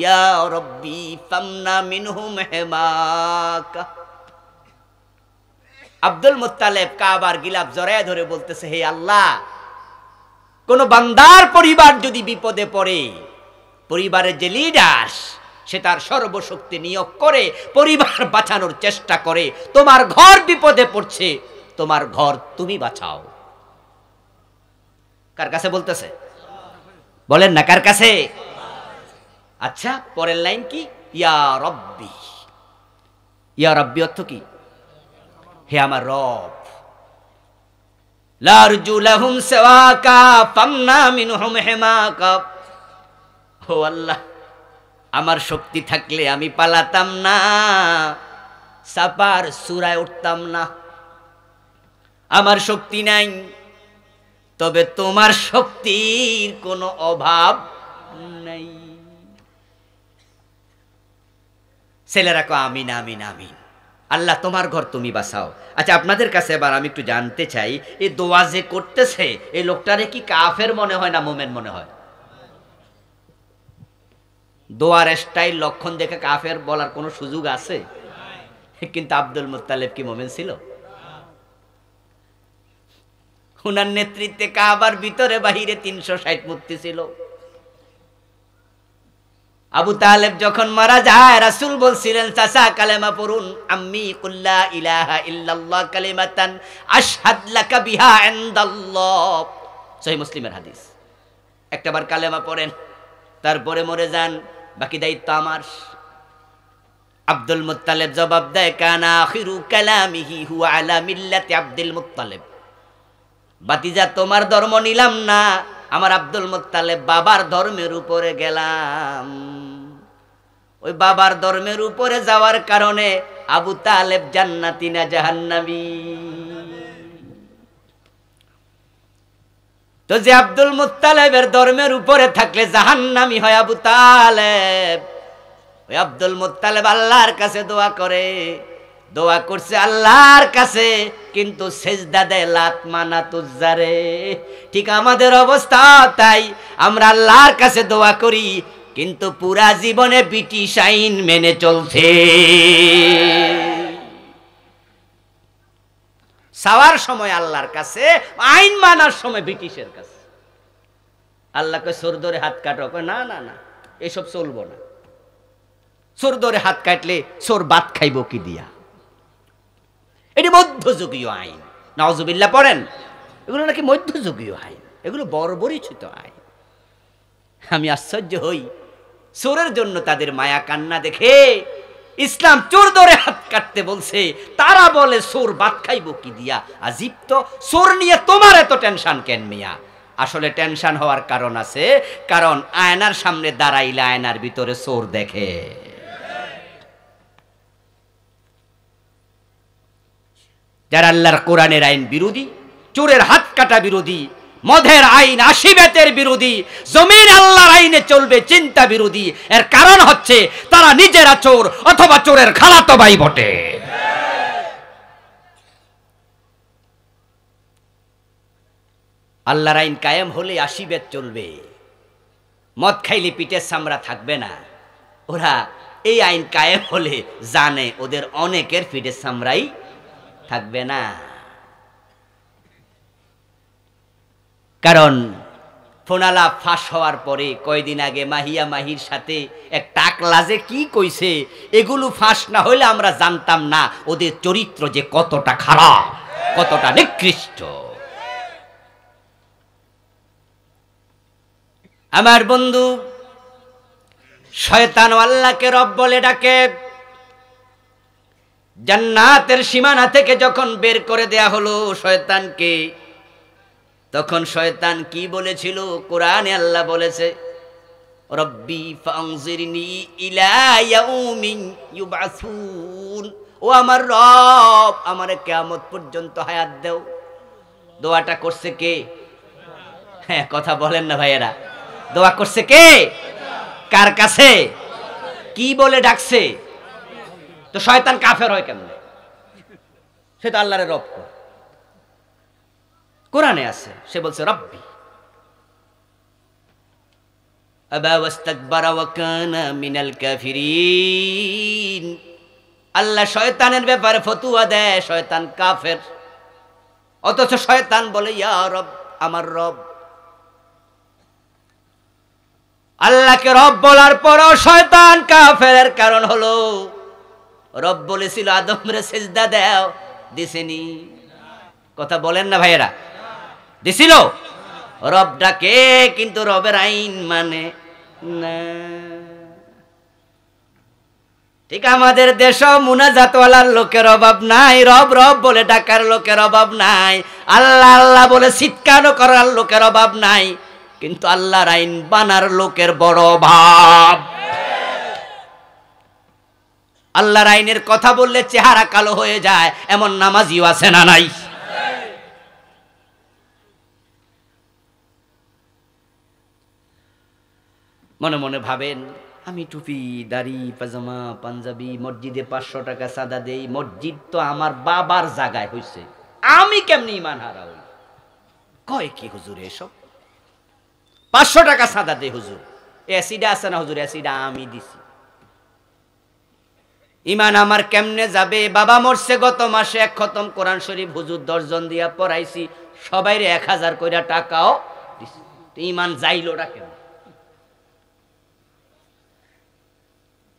ইয়া রাব্বি ফামনা মিনহুম হিমাকা। আব্দুল মুত্তালিব কাবার গিলাফ জড়ায়া ধরে বলতেছে, হে আল্লাহ, কোন বান্দার পরিবার যদি বিপদে পড়ে, পরিবারের যে লিডার সে তার সর্বশক্তি নিয়োগ করে পরিবার বাঁচানোর চেষ্টা করে, তোমার ঘর বিপদে পড়ছে, তোমার ঘর তুমি বাঁচাও। কার কাছে বলতেছে? বলেন না কার কাছে? আচ্ছা, পরের লাইন কি? ইয়া রব্বি। ইয়া রব্বি অর্থ কি? হে আমার রব। লা আরজু লাহুম সাওয়াকা ফামনা মিনহুম হিমাকা। ও আল্লাহ, আমার শক্তি থাকলে আমি পালাতাম না, সাপার সূরায় উঠতাম না। আমার শক্তি নাই, তবে তোমার শক্তির কোনো অভাব নাই। ছেলেরা কো আমিন আমিন আমিন। আল্লাহ তোমার ঘর তুমি বাঁচাও। আচ্ছা, আপনাদের কাছে এবার আমি একটু জানতে চাই, এই দোয়া যে করতেছে এই লোকটারে কি কাফের মনে হয় না মুমিন মনে হয়? দোয়ার স্টাইল লক্ষণ দেখে কাফের বলার কোনো সুযোগ আছে? কিন্তু আব্দুল মুত্তালিব কি মুমিন ছিল? উনার নেতৃত্বে কাবার ভিতরে বাহিরে 360 মূর্তি ছিল। আবু তালেব যখন মারা যায়, রাসূল বলছিলেন, চাচা কালেমা পড়ুন, আম্মি কুল্লা ইলাহা ইল্লাল্লাহ কালিমাতান আশহাদ লাকা বিহা ইনদাল্লাহ। সহিহ মুসলিমের হাদিস। একটাবার কালেমা পড়েন, তারপরে মরে যান, বাকি দায়িত্ব আমার। আব্দুল মুত্তালিব জবাব দেয়, কানা আখিরু কালামিহি হুয়া আলা মিল্লাতি আব্দুল মুত্তালিব। বাতিজা, তোমার ধর্ম নিলাম না, আমার আব্দুল মুত্তালিব বাবার ধর্মের উপরে গেলাম। ওই বাবার ধর্মের উপরে যাওয়ার কারণে আবু তালেব জান্নাতি না জাহান্নামী? তো যে আব্দুল মুত্তালিবের ধর্মের উপরে থাকলে জাহান্নামী হয় আবু তালেব, ওই আব্দুল মুত্তালিব আল্লাহর কাছে দোয়া করে। দোয়া করছে আল্লাহর কাছে, কিন্তু সেজদা দেয় লাত মানাত উজ্জারে। ঠিক আমাদের অবস্থা তাই, আমরা আল্লাহর কাছে দোয়া করি, কিন্তু পুরা জীবনে ব্রিটিশ আইন মেনে চলছে। চাওয়ার সময় আল্লাহর কাছে, আইন মানার সময় ব্রিটিশের কাছে। আল্লাহকে চোর ধরে হাত কাটো, না না না, এসব চলবো না। চোর ধরে হাত কাটলে চোর ভাত খাইব কি দিয়া? এটি মধ্যযুগীয় আইন। নাউজুবিল্লাহ পড়েন। এগুলো নাকি মধ্যযুগীয় আইন, এগুলো বর্বরিচিত আইন। আমি আশ্চর্য হই, চোরের জন্য তাদের মায়া কান্না দেখে ইসলাম চোর ধরে হাত কাটতে বলছে, তারা বলে চোর ভাত খাইব কি দিয়া। আজীব তো, চোর নিয়ে তোমার এত টেনশন কেন মিয়া? আসলে টেনশন হওয়ার কারণ আছে, কারণ আয়নার সামনে দাঁড়াইলে আয়নার ভিতরে চোর দেখে। যারা আল্লাহর কোরআনের আইন বিরোধী, চোরের হাত কাটা বিরোধী, মদের আইন আশিবেতের বিরোধী, জমিন আল্লাহর আইনে চলবে চিন্তা বিরোধী, এর কারণ হচ্ছে তারা নিজেরা চোর অথবা চোরের খালাতো ভাই বটে। আল্লাহর আইন কায়েম হলে আশিবেত চলবে, মদ খাইলে পিঠের চামড়া থাকবে না। ওরা এই আইন কায়েম হলে জানে ওদের অনেকের পিঠের চামড়াই থাকবে না। কারণ ফোনালা ফাঁস হওয়ার পরে কয়দিন আগে মাহিয়া মাহির সাথে এক টাকলা যে কি কইছে, এগুলো ফাঁস না হইলে আমরা জানতাম না ওদের চরিত্র যে কতটা খারাপ, কতটা নিকৃষ্ট। আমার বন্ধু, শয়তান আল্লাহকে রব বলে ডাকে। জান্নাতের সীমানা থেকে যখন বের করে দেয়া হলো শয়তানকে, তখন শয়তান কি বলেছিল? কোরআনে আল্লাহ বলেছে, রব্বি ফানজিরনি ইলা ইয়াউমিন ইউবাসুন। ও আমার রব, আমারে কিয়ামত পর্যন্ত হায়াত দাও। দোয়াটা করছে কে? হ্যাঁ, কথা বলেন না ভাইয়েরা। দোয়া করছে কে? কার কাছে? কি বলে ডাকছে? তো শয়তান কাফের হয় কেমনে? সে তো আল্লাহরে রব করে। কোরআনে আছে, সে বলছে রব্বি। আবা ওয়াস্তাকবারা ওয়া কানা মিনাল কাফিরিন। আল্লাহ শয়তানের ব্যাপারে ফতুয়া দেয়, শয়তান কাফের, অথচ শয়তান বলে ইয়া রব, আমার রব। আল্লাহকে রব বলার পরও শয়তান কাফেরের কারণ হলো রব বলেছিল আদমরে সিজদা দাও, দিছেনি? কথা বলেন না ভাইয়েরা, দিছিল? রব ডাকে কিন্তু রবের আইন মানে না। ঠিক আমাদের দেশে মুনাজাতওয়ালার লোকের অভাব নাই, রব রব বলে ডাকার লোকের অভাব নাই, আল্লাহ আল্লাহ বলে চিৎকার করার লোকের অভাব নাই, কিন্তু আল্লাহর আইন বানার লোকের বড় অভাব। আল্লাহর আইনের কথা বললে চেহারা কালো হয়ে যায়, এমন নামাজিও আছে না নাই? মনে মনে ভাবেন, আমি টুপি দাড়ি পাজামা পাঞ্জাবি মসজিদে 500 টাকা চাঁদা দেই, মসজিদ তো আমার বাবার জায়গায় হইছে, আমি কেমনি ইমান হারাই? কয় কি হুজুর এসব? 500 টাকা চাঁদা দেই হুজুর, অ্যাসিডা আছে না হুজুর? অ্যাসিডা আমি দিছি, ইমান আমার কেমনে যাবে? বাবা মরছে গত মাসে, 1 খতম কোরআন শরীফ হুজুর 10 জন দিয়া পড়াইছি, সবাইরে 1000 কইরা টাকাও দিছি, ইমান যাইলোটা কেন?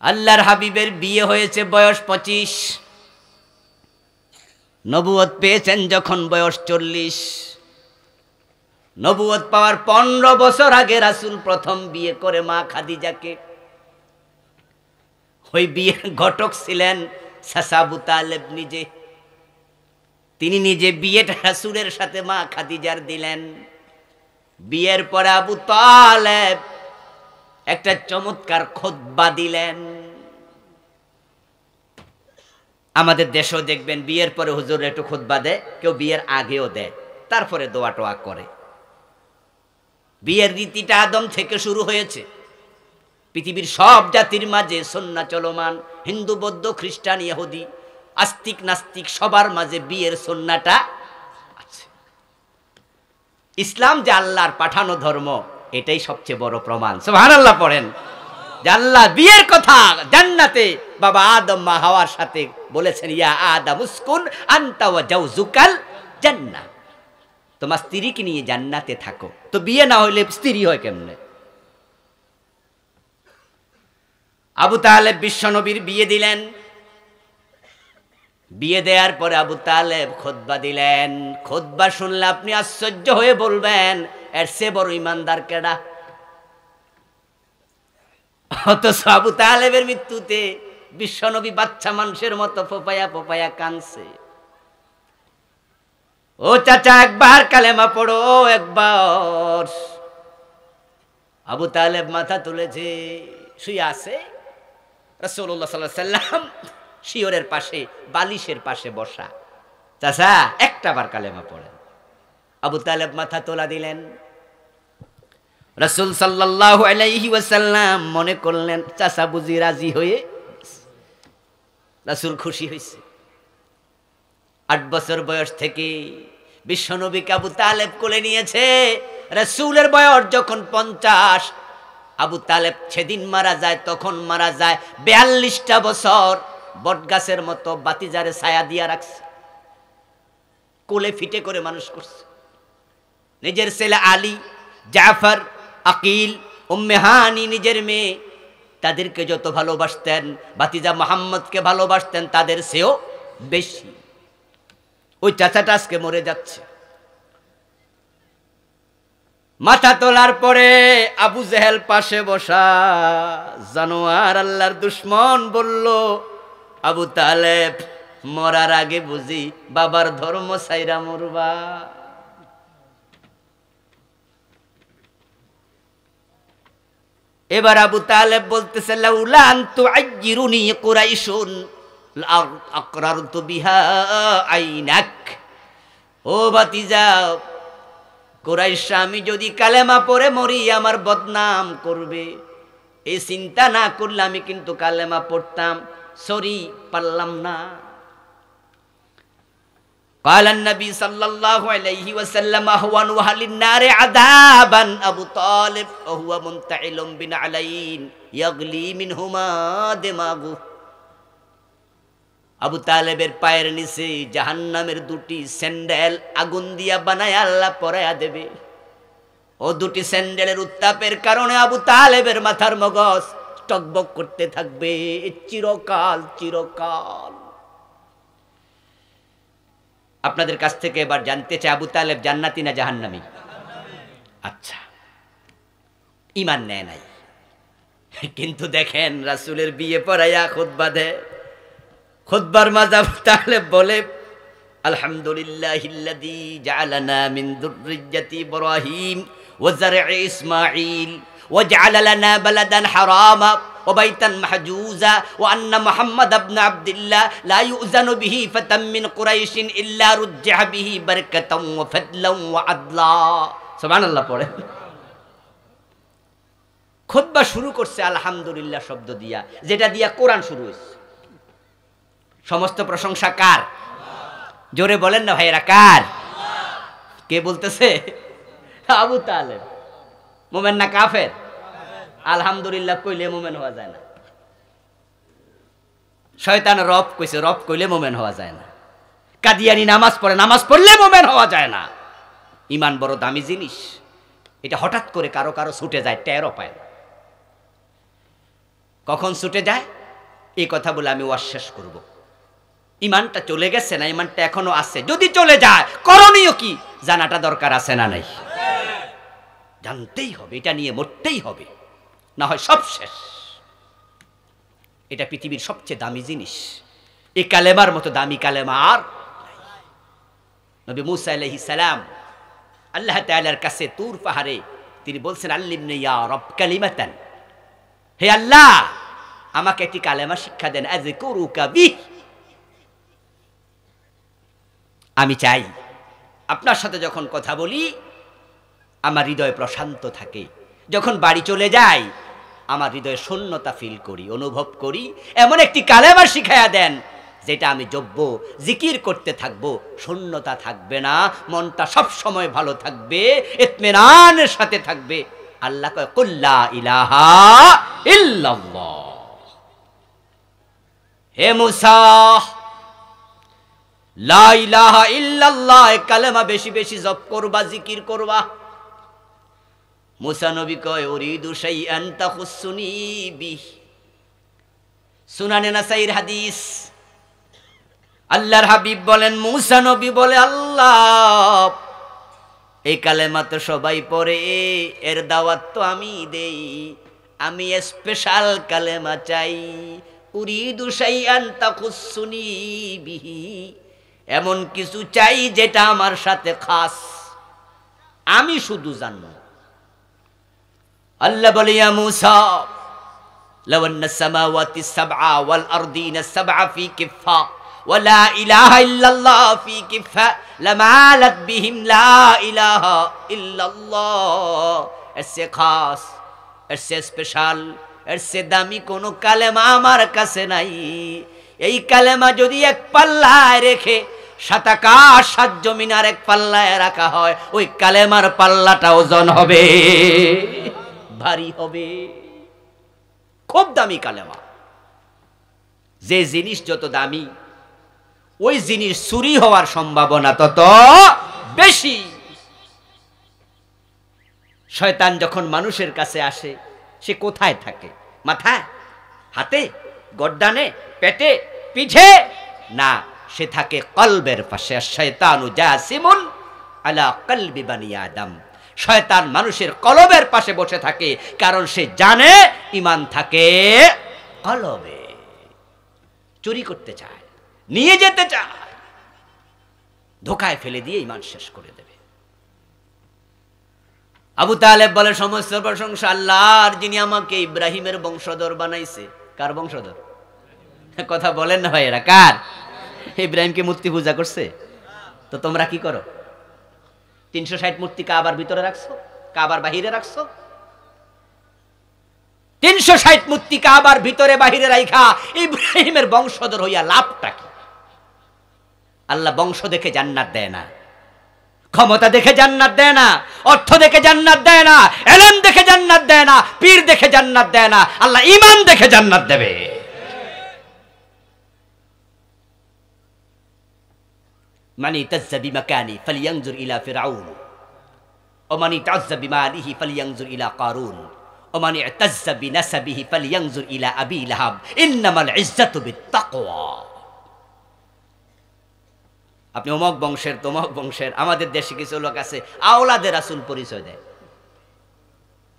আল্লাহর হাবিবের বিয়ে হয়েছে বয়স 25, নবুয়ত পেয়েছেন যখন বয়স 40। নবুয়ত পাওয়ার 15 বছর আগে রাসূল প্রথম বিয়ে করে মা খাদিজাকে। ওই বিয়ের ঘটক ছিলেন চাচা আবু তালেব নিজে। তিনি নিজে বিয়েটা রাসূলের সাথে মা খাদিজার দিলেন। বিয়ের পরে আবু তালেব একটা চমৎকার খুতবা দিলেন। আমাদের দেশেও দেখবেন বিয়ের পরে হুজুর একটু খুতবা দেয়, কেউ বিয়ের আগেও দেয়, তারপরে দোয়া টোয়া করে। বিয়ের রীতিটা আদম থেকে শুরু হয়েছে। পৃথিবীর সব জাতির মাঝে সুন্নাহ চলমান, হিন্দু বৌদ্ধ খ্রিস্টান ইহুদি আস্তিক নাস্তিক সবার মাঝে বিয়ের সুন্নাহটা আছে। ইসলাম যে আল্লাহর পাঠানো ধর্ম, এটাই সবচেয়ে বড় প্রমাণ। সুবহানাল্লাহ পড়েন। যে আল্লাহ বিয়ের কথা জান্নাতে বাবা আদম মা হাওয়ার সাথে বলেছেন, ইয়া আদম উসকুন আনতা ওয়া জাওজুকাল জান্নাহ, তোমার স্ত্রীকে নিয়ে জান্নাতে থাকো। তো বিয়ে না হইলে স্ত্রী হয় কেমনে? আবু তালেব বিশ্বনবীর বিয়ে দিলেন। বিয়ে দেওয়ার পরে আবু তালেব খুতবা দিলেন। খুতবা শুনলে আপনি আশ্চর্য হয়ে বলবেন, এর চেয়ে বড় ইমানদার কেডা? অথচ আবু তালেবের মৃত্যুতে বিশ্বনবী বাচ্চা মানুষের মতো ফোপায়া ফোপায়া কাঁদছে। ও চাচা একবার কালেমা পড়ো, একবার। আবু তালেব মাথা তুলেছে, শুয়ে আছে। রাসূলুল্লাহ সাল্লাল্লাহু আলাইহি সাল্লাম শিয়রের পাশে বালিশের পাশে বসা। চাচা একটাবার কালেমা পড়েন। আবু তালেব মাথা তোলা দিলেন। রাসূল সাল্লাল্লাহু আলাইহি ওয়াসাল্লাম মনে করলেন চাচা বুঝি রাজি হয়ে। রাসূল খুশি হয়েছে। 8 বছর বয়স থেকে বিশ্বনবীকে আবু তালেব কোলে নিয়েছে। রাসূলের বয়স যখন 50, আবু তালেব সেদিন মারা যায়, তখন মারা যায় 42টা বছর। বটগাছের মতো বাতিজারে ছায়া দিয়া রাখছে, কোলে ফিটে করে মানুষ করছে। নিজের ছেলে আলী, জাফর, আকিল, উম্মে হানি নিজের মেয়ে, তাদেরকে যত ভালোবাসতেন, ভাতিজা মুহাম্মদকে ভালোবাসতেন তাদের চেয়েও বেশি। ওই চাচাটা আজকে মরে যাচ্ছে। মাথা তোলার পরে আবু জেহেল পাশে বসা জানোয়ার আল্লাহর দুশ্মন বলল, আবু তালেব মরার আগে বুঝি বাবার ধর্ম ছাইরা মরবা? এবার আবু তালেব বলতেছে, লাউলা আনতু আইয়িরুনি কুরাইশুন আকরারতু বিহা আইনাক। ও ভাতিজা, কুরাইশ আমি যদি কালেমা পড়ে মরি আমার বদনাম করবে, এই চিন্তা না করলে আমি কিন্তু কালেমা পড়তাম। সরি, পারলাম না। قال النبي صلى الله عليه وسلم أهون أهل النار عذابا أبو طالب وهو منتعل بنعلين يغلي منهما دماغه। আবু তালেবের পায়ের নিচে জাহান্নামের দুটি স্যান্ডেল আগুন দিয়া বানায় আল্লাহ পরায়া দেবে। ও দুটি স্যান্ডেলের উত্তাপের কারণে আবু তালেবের মাথার মগজ টকবক করতে থাকবে চিরকাল চিরকাল। আপনাদের কাছ থেকে এবার জানতে চাই, আবু তালেব জান্নাতি না জাহান্নামী? আচ্ছা, ঈমান নেয় নাই, কিন্তু দেখেন রাসূলের বিয়ে পড়াইয়া খুতবা দেয়। খুতবার মাঝে আবু তালেব বলে, আলহামদুলিল্লাহিল্লাযী জাআলানা মিন যুররিয়্যাতি ইব্রাহিম ওয়া যারঈ ইসমাঈল ওয়া জাআলা লানা বালাদান হারামা ওয়া বাইতান মাহজুজা ওয়া আন্না মুহাম্মাদ ইবনে আবদুল্লাহ লা ইউযানু বিহি ফাতাম মিন কুরাইশিন ইল্লা রুজ্জিহা বিহি বারাকাতান ওয়া ফাদলান ওয়া আদলা। সুবহানাল্লাহ পড়ে। খুতবা শুরু করছে আলহামদুলিল্লাহ শব্দ দিয়া, যেটা দিয়া কোরআন শুরু হয়েছে। সমস্ত প্রশংসা কার? জোরে বলেন না ভাইরা, কার? কে বলতেছে? আবু তালেব। মোমেন না কাফের? আলহামদুলিল্লাহ কইলে মোমেন হওয়া যায় না। শয়তান রব কইছে, রব কইলে মোমেন হওয়া যায় না। কাদিয়ানি নামাজ পড়ে, নামাজ পড়লে মোমেন হওয়া যায় না। ঈমান বড় দামি জিনিস, এটা হঠাৎ করে কারো কারো ছুটে যায়, টেরও পায় না। কখন ছুটে যায় এই কথা বলে আমি ওয়াজ শেষ করব। ঈমানটা চলে গেছে না, ঈমানটা এখনো আছে। যদি চলে যায় করণীয় কি জানাটা দরকার আছে না নাই? জানতেই হবে, এটা নিয়ে মরতেই হবে, না হয় সব শেষ। এটা পৃথিবীর সবচেয়ে দামি জিনিস। এই কালেমার মতো দামি কালেমা আর নবী মুসা আলাইহিস সালাম আল্লাহ তাআলার কাছে তুর পাহাড়ে তিনি বলছেন, আল্লিমনি ইয়া রব কালিমাতান, হে আল্লাহ আমাকে একটি কালেমা শিক্ষা দেন, আযকুরুকা বিহ, আমি চাই আপনার সাথে যখন কথা বলি আমার হৃদয় প্রশান্ত থাকে, যখন বাড়ি চলে যাই আমার হৃদয়ে শূন্যতা ফিল করি, অনুভব করি। এমন একটি কালেমা শিখায়া দেন যেটা আমি জব্ব জিকির করতে থাকবো, শূন্যতা থাকবে না, মনটা সব সময় ভালো থাকবে, ইতমিনানের সাথে থাকবে। আল্লাহ কয়, কুল লা ইলাহা ইল্লাল্লাহ। হে মুসা, লা ইলাহা ইল্লাল্লাহ কালেমা বেশি বেশি জপ করবা, জিকির করবা। মুসা নবী কয়, উরিদু শাইআন তাখুসুনি বিহ। সুনানে নাসাইর হাদিস। আল্লাহর হাবিব বলেন, মুসা নবী বলে, আল্লাহ এই কালেমা তো সবাই পড়ে, এর দাওয়াত তো আমি দেই, আমি স্পেশাল কালেমা চাই। উরিদু শাইআন তাখুসুনি বিহি, এমন কিছু চাই যেটা আমার সাথে খাস, আমি শুধু জানবো। আল্লাহ বলে, ইয়া মুসা লাউ আন্না সামাওয়াতি সাবআ ওয়াল আরদিনা সাবআ ফি কিফা ওয়া লা ইলাহা ইল্লাল্লাহ ফি কিফা লামালাত বিহিম লা ইলাহা ইল্লাল্লাহ। এসে খাস, এসে স্পেশাল, এসে দামি কোনো কালেমা আমার কাছে নাই। এই কালেমা যদি এক পাল্লায় রেখে সাত আকাশ সাত জমিন আর এক পাল্লায় রাখা হয়, ওই কালেমার পাল্লাটা ওজন হবে, ভারী হবে। খুব দামি কালেমা। যে জিনিস যত দামি ওই জিনিস চুরি হওয়ার সম্ভাবনা তত বেশি। শয়তান যখন মানুষের কাছে আসে সে কোথায় থাকে? মাথায়, হাতে, গর্দানে, পেটে, পিঠে? না, সে থাকে কলবের পাশে। শয়তানু জাসিমুন আলা কলবি বানি আদম। শয়তান মানুষের কলবের পাশে বসে থাকে, কারণ সে জানে ঈমান থাকে কলবে। চুরি করতে চায়, নিয়ে যেতে চায়, ধোকায় ফেলে দিয়ে ঈমান শেষ করে দেবে। আবু তালেব বলে, সমস্ত প্রশংসা আল্লাহর, যিনি আমাকে ইব্রাহিমের বংশধর বানাইছে। কার বংশধর? কথা বলেন না ভাই, এরা কার? ইব্রাহিমকে মূর্তি পূজা করছে, তো তোমরা কি করো? 360 মূর্তি কাবার ভিতরে রাখছো, কাবার বাহিরে রাখছো। 360 মূর্তি কাবার ভিতরে বাহিরে রাখা ইব্রাহিমের বংশধর হইয়া লাভটা কি? আল্লাহ বংশ দেখে জান্নাত দেয় না, ক্ষমতা দেখে জান্নাত দেয় না, অর্থ দেখে জান্নাত দেয় না, ইলম দেখে জান্নাত দেয় না, পীর দেখে জান্নাত দেয় না, আল্লাহ ঈমান দেখে জান্নাত দেবে। মানি তাজ্জা বিমাকানি ফালিয়ানজুর ইলা ফিরআউন ওয়া মানি তাজ্জা বিমালিহি ফালিয়ানজুর ইলা কারুন ওয়া মানি তাজ্জা বিনাসাবিহি ফালিয়ানজুর ইলা আবি লাহাব ইন্নামাল ইজ্জাতু বিত্তাকওয়া। আপনি অমক বংশের তমক বংশের, আমাদের দেশে কিছু লোক আছে আওলাদে রাসূল পরিচয় দেয়।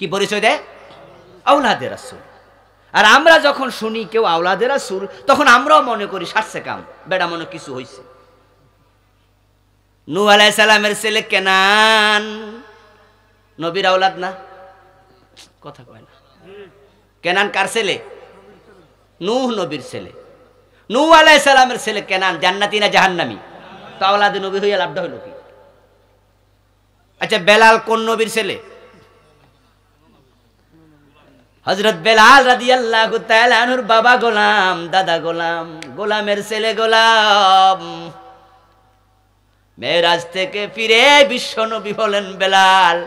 কি পরিচয় দেয়? আওলাদে রাসূল। আর আমরা যখন শুনি কেউ আওলাদে রাসূল, তখন আমরাও মনে করি সারছে কাম, বেড়া মনে কিছু হইছে। নূহ আলাইহিস সালামের ছেলে কেনান নবীর আওলাদ না? কথা কয় না। কেনান কার ছেলে? নূহ নবীর ছেলে। নূহ আলাইহিস সালামের ছেলে কেনান জান্নাতি না জাহান্নামী? তো আওলাদে নবী হইয়া লাভটা হইল কি? আচ্ছা, বেলাল কোন নবীর ছেলে? হযরত বেলাল রাদিয়াল্লাহু তাআলা আনহুর বাবা গোলাম, দাদা গোলাম, গোলামের ছেলে গোলাম। মেরাজ থেকে ফিরে বিশ্ব নবী বলেন, বেলাল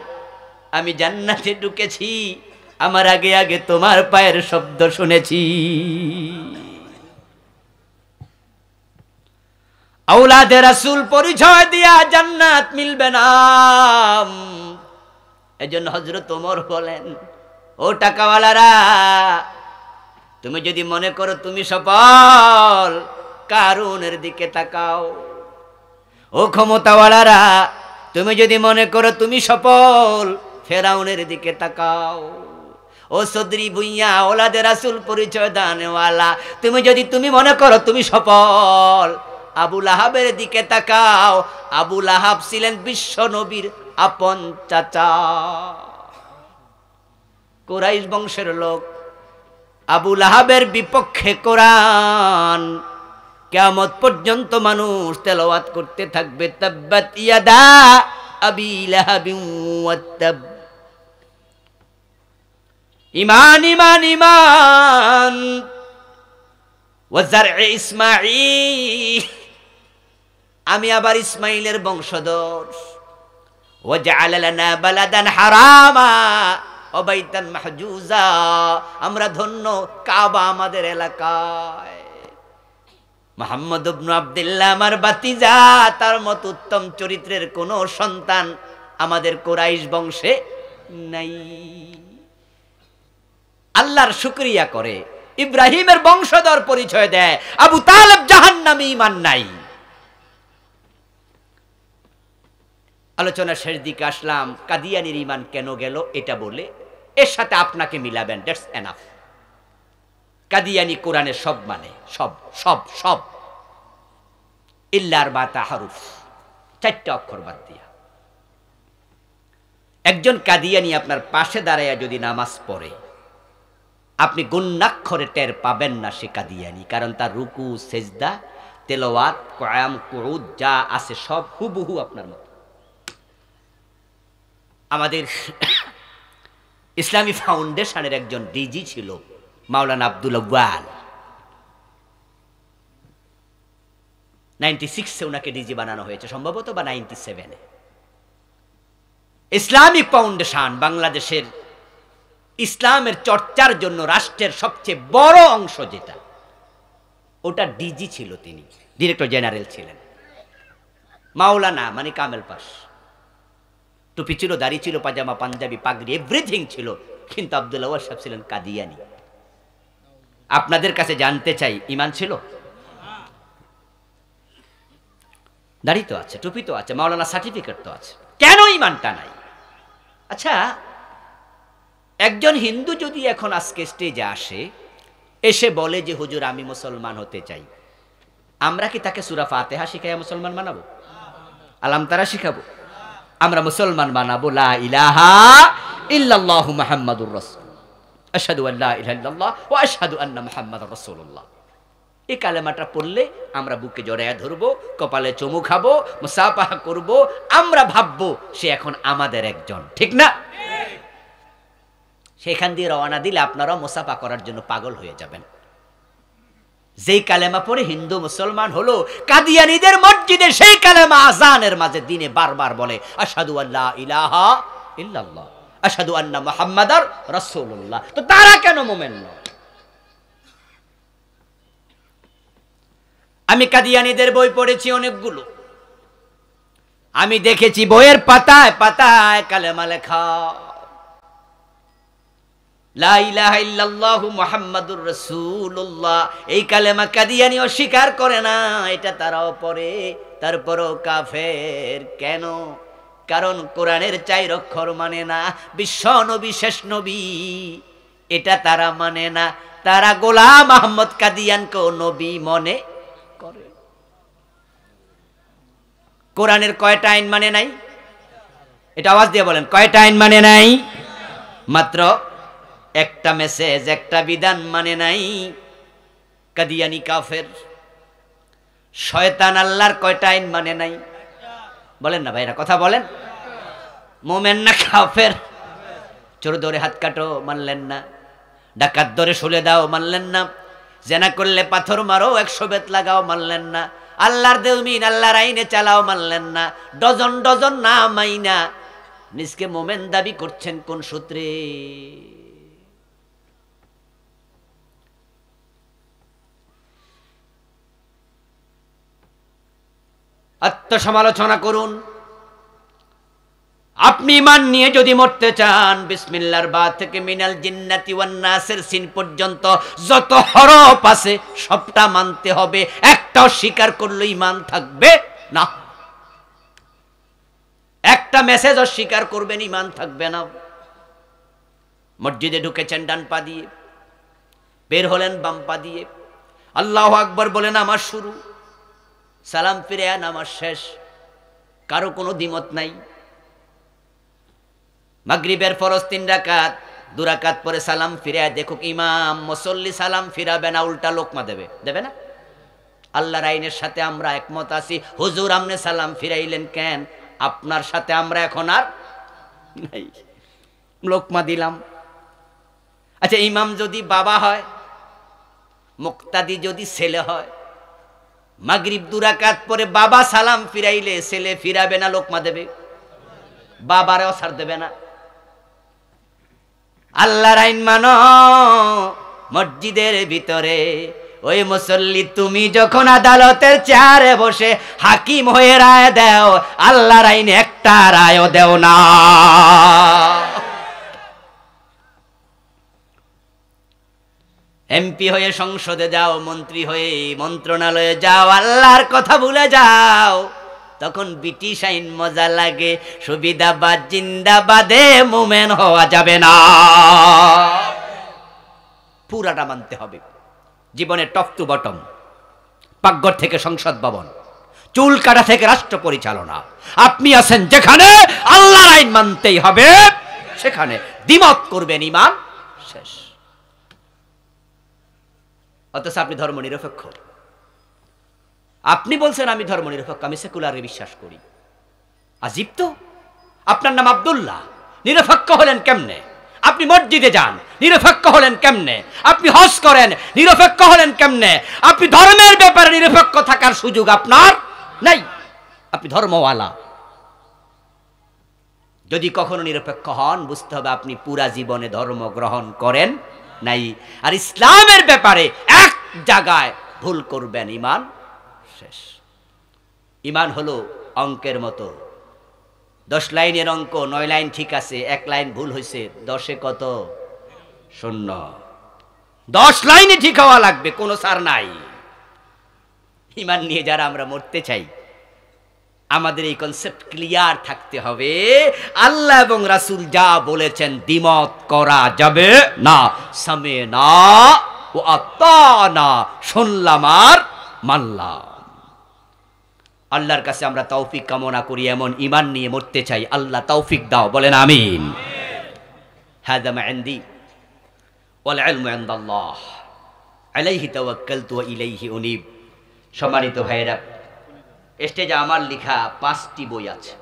আমি জান্নাতে ঢুকেছি, আমার আগে আগে তোমার পায়ের শব্দ শুনেছি। আওলাদে রাসূল পরিচয় দিয়া জান্নাত মিলবে না। এজন্য হযরত ওমর বলেন, ও টাকাওয়ালারা, তুমি যদি মনে করো তুমি সফল, কারুনের দিকে তাকাও। ও ক্ষমতাওয়ালারা, তুমি যদি মনে করো তুমি সফল, ফেরাউনের দিকে তাকাও। ও সদরি ভুইয়া আওলাদে রাসূল পরিচয় দানওয়ালা, তুমি মনে করো তুমি সফল, আবু লাহাবের দিকে তাকাও। আবু লাহাব ছিলেন বিশ্ব নবীর আপন চাচা, কুরাইশ বংশের লোক। আবু লাহাবের বিপক্ষে কোরআন কিয়ামত পর্যন্ত মানুষ তেলাওয়াত করতে থাকবে, তাব্বাত ইয়াদা আবি লাহাবিন ওয়াত তাব। ঈমান ঈমান ঈমান ওয়া যারঈ ইসমাঈল, আমি আবার ইসমাইলের বংশধর। ওয়া জাআলা লানা বালাদান হারামা ওয়া বাইতান মাহজুজা, আমরা ধন্য, কাবা আমাদের এলাকায়। মুহাম্মদ ইবনে আব্দুল্লাহ আমার ভাতিজা, তার মত উত্তম চরিত্রের কোন সন্তান আমাদের কুরাইশ বংশে নাই। আল্লাহর শুকরিয়া করে ইব্রাহিমের বংশধর পরিচয় দেয়, আবু তালেব জাহান্নামী, ঈমান নাই। আলোচনা শেষ দিকে আসলাম, কাদিয়ানির ঈমান কেন গেল এটা বলে এর সাথে আপনাকে মিলাবেন, দ্যাটস এনাফ। কাদিয়ানি কোরআনের সব মানে, সব সব সব, ইল্লার বাতা হারুফ, 4টা অক্ষর বাদ দিয়া। একজন কাদিয়ানি আপনার পাশে দাঁড়াইয়া যদি নামাজ পড়ে, আপনি গুন্নাক্ষরে টের পাবেন না সে কাদিয়ানি, কারণ তার রুকু, সেজদা, তেলাওয়াত, কিয়াম, কুউদ যা আছে সব হুবহু আপনার মতো। আমাদের ইসলামী ফাউন্ডেশনের একজন ডিজি ছিল মাওলানা আব্দুল আউয়াল। 96-এ ওনাকে ডিজি বানানো হয়েছে সম্ভবত, বা 97-এ। ইসলামিক ফাউন্ডেশন বাংলাদেশের ইসলামের চর্চার জন্য রাষ্ট্রের সবচেয়ে বড় অংশ যেটা, ওটা ডিজি ছিল, তিনি ডিরেক্টর জেনারেল ছিলেন। মাওলানা মানে কামেল পাশ, টুপি ছিল, দাড়ি ছিল, পাজামা, পাঞ্জাবি, পাগড়ি, এভরিথিং ছিল, কিন্তু আব্দুল আউয়াল সাহেব ছিলেন কাদিয়ানি। আপনাদের কাছে জানতে চাই, ঈমান ছিল? দাড়ি তো আছে, টুপি তো আছে, মাওলানা সার্টিফিকেট তো আছে, কেন ঈমানটা নাই? আচ্ছা, একজন হিন্দু যদি এখন আজকে স্টেজে আসে, এসে বলে যে হুজুর আমি মুসলমান হতে চাই, আমরা কি তাকে সূরা ফাতিহা শিখাইয়া মুসলমান বানাবো? আলাম তারা শিখাবো? আমরা মুসলমান বানাবো লা ইলাহা ইল্লাল্লাহু মুহাম্মাদুর রাসূল, আশহাদু আল্লা ইলাহা ইল্লাল্লাহ ওয়া আশহাদু আন্না মুহাম্মাদার রাসূলুল্লাহ। এই কালেমাটা পড়লে আমরা বুকে জড়ায়া ধরবো, কপালে চুমু খাবো, মুসাফাহা করব, আমরা ভাববো সে এখন আমাদের একজন, ঠিক না? সেখান দিয়ে রওনা দিলে আপনারাও মুসাফা করার জন্য পাগল হয়ে যাবেন। যেই কালেমা পড়ে হিন্দু মুসলমান হলো, কাদিয়ানীদের মসজিদে সেই কালেমা আজানের মাঝে দিনে বারবার বলে আশহাদু আল্লা ইলাহা ইল্লাল্লাহ, আশহাদু আন্না মুহাম্মাদার রাসূলুল্লাহ। তো তারা কেন মুমিন নয়? আমি কাদিয়ানীদের বই পড়েছি অনেকগুলো, আমি দেখেছি বইয়ের পাতায় পাতায় কালেমা লেখা লা ইলাহা ইল্লাল্লাহু মুহাম্মাদুর রাসূলুল্লাহ। এই কালেমা কাদিয়ানী অস্বীকার করে না, এটা তারাও পড়ে, তারপরও কাফের। কেন? কারণ কোরআনের 4 অক্ষর মানে না, বিশ্ব নবী শেষ নবী এটা তারা মানে না। তারা গোলাম আহমদ কাদিয়ানকে নবী মনে করে। কোরআনের কয়টা আইন মানে নাই? এটা আওয়াজ দিয়ে বলেন, কয়টা আইন মানে নাই? মাত্র একটা মেসেজ, একটা বিধান মানে নাই। কাদিয়ানী কাফের। শয়তান আল্লাহর কয়টা আইন মানে নাই? বলেন না ভাইরা, কথা বলেন। মোমেন না কাফের? চোর ধরে হাত কাটো, মানলেন না। ডাকাত ধরে শুলে দাও, মানলেন না। জেনা করলে পাথর মারো, 100 বেত লাগাও, মানলেন না। আল্লাহর দেউমিন, আল্লাহর আইনে চালাও, মানলেন না। ডজন ডজন না মাইনা নিজকে মোমেন দাবি করছেন কোন সূত্রে? আত্মসমালোচনা করুন। আপনি ঈমান নিয়ে যদি মরতে চান, বিসমিল্লাহর বা থেকে মিনাল জিন্নাতি ওয়ান নাসের সিন পর্যন্ত যত হরফ আছে সবটা মানতে হবে। একটাও স্বীকার করলে ঈমান থাকবে না। একটা মেসেজ অস্বীকার করবেন, ঈমান থাকবে না। মসজিদে ঢুকেছেন ডান পা দিয়ে, বের হলেন বাম পা দিয়ে, আল্লাহু আকবার বলেন আমার শুরু, সালাম ফিরে নামাজ শেষ, কারো কোনো দ্বিমত নাই। মাগরিবের ফরজ 3 রাকাত, 2 রাকাত পরে সালাম ফিরে দেখুক ইমাম মুসল্লি সালাম ফিরাবে না, উল্টা লোকমা দেবে, দেবে না? আল্লাহর আইনের সাথে আমরা একমত আছি। হুজুর আপনি সালাম ফিরাইলেন কেন? আপনার সাথে আমরা এখন আর নাই, লোকমা দিলাম। আচ্ছা, ইমাম যদি বাবা হয়, মুক্তাদি যদি ছেলে হয়, মাগরিব 2 রাকাত পরে বাবা সালাম ফিরাইলে ছেলে ফিরাবে না, লোকমা দেবে? বাবারেও ছাড় দেবে না। আল্লাহর আইন মানো। মসজিদের ভিতরে ওই মুসল্লি, তুমি যখন আদালতের চেয়ারে বসে হাকিম হয়ে রায় দাও, আল্লাহর আইনে একটা রায়ও দেও না। এমপি হয়ে সংসদে যাও, মন্ত্রী হয়ে মন্ত্রণালয়ে যাও, আল্লাহর কথা ভুলে যাও, তখন ব্রিটিশ আইন মজা লাগে। সুবিধাবাদ জিন্দাবাদে মুমেন হওয়া যাবে না, পুরাটা মানতে হবে। জীবনে টপ টু বটম, পাকঘর থেকে সংসদ ভবন, চুল কাটা থেকে রাষ্ট্র পরিচালনা, আপনি আছেন যেখানে আল্লাহর আইন মানতেই হবে, সেখানে দ্বিমত করবেন, ঈমান শেষ। অথচ আপনি ধর্ম নিরপেক্ষ। আপনি বলছেন আমি ধর্ম নিরপেক্ষ, আমি সেকুলারে বিশ্বাস করি। আজীব তো, আপনার নাম আব্দুল্লাহ, নিরপেক্ষ হলেন কেমনে? আপনি মসজিদে যান, নিরপেক্ষ হলেন কেমনে? আপনি হজ করেন, নিরপেক্ষ হলেন কেমনে? আপনি ধর্মের ব্যাপারে নিরপেক্ষ থাকার সুযোগ আপনার নাই, আপনি ধর্মওয়ালা। যদি কখনো নিরপেক্ষ হন, বুঝতে হবে আপনি পুরা জীবনে ধর্ম গ্রহণ করেন নাই। আর ইসলামের ব্যাপারে এক জায়গায় ভুল করবেন, ঈমান শেষ। ঈমান হলো অঙ্কের মতো, 10 লাইনের অঙ্ক, 9 লাইন ঠিক আছে, 1 লাইন ভুল হয়েছে, 10-এ কত? 0। 10 লাইনে ঠিক হওয়া লাগবে, কোনো ছাড় নাই। ঈমান নিয়ে যারা আমরা মরতে চাই, আমাদের এই কনসেপ্ট ক্লিয়ার থাকতে হবে। আল্লাহ এবং রাসূল যা বলেছেন দ্বিমত করা যাবে না। সামিনা ও আতানা, শুনলাম আর মানলাম। আল্লাহর কাছে আমরা তৌফিক কামনা করি, এমন ঈমান নিয়ে মরতে চাই। আল্লাহ তৌফিক দাও, বলেন আমিন। হাযা মা ইনদি ওয়াল ইলমু ইনদাল্লাহ, আলাইহি তাওয়াক্কালতু ওয়া ইলাইহি উনীব। সম্মানিত ভাইরা, স্টেজে আমার লেখা 5টি বই আছে।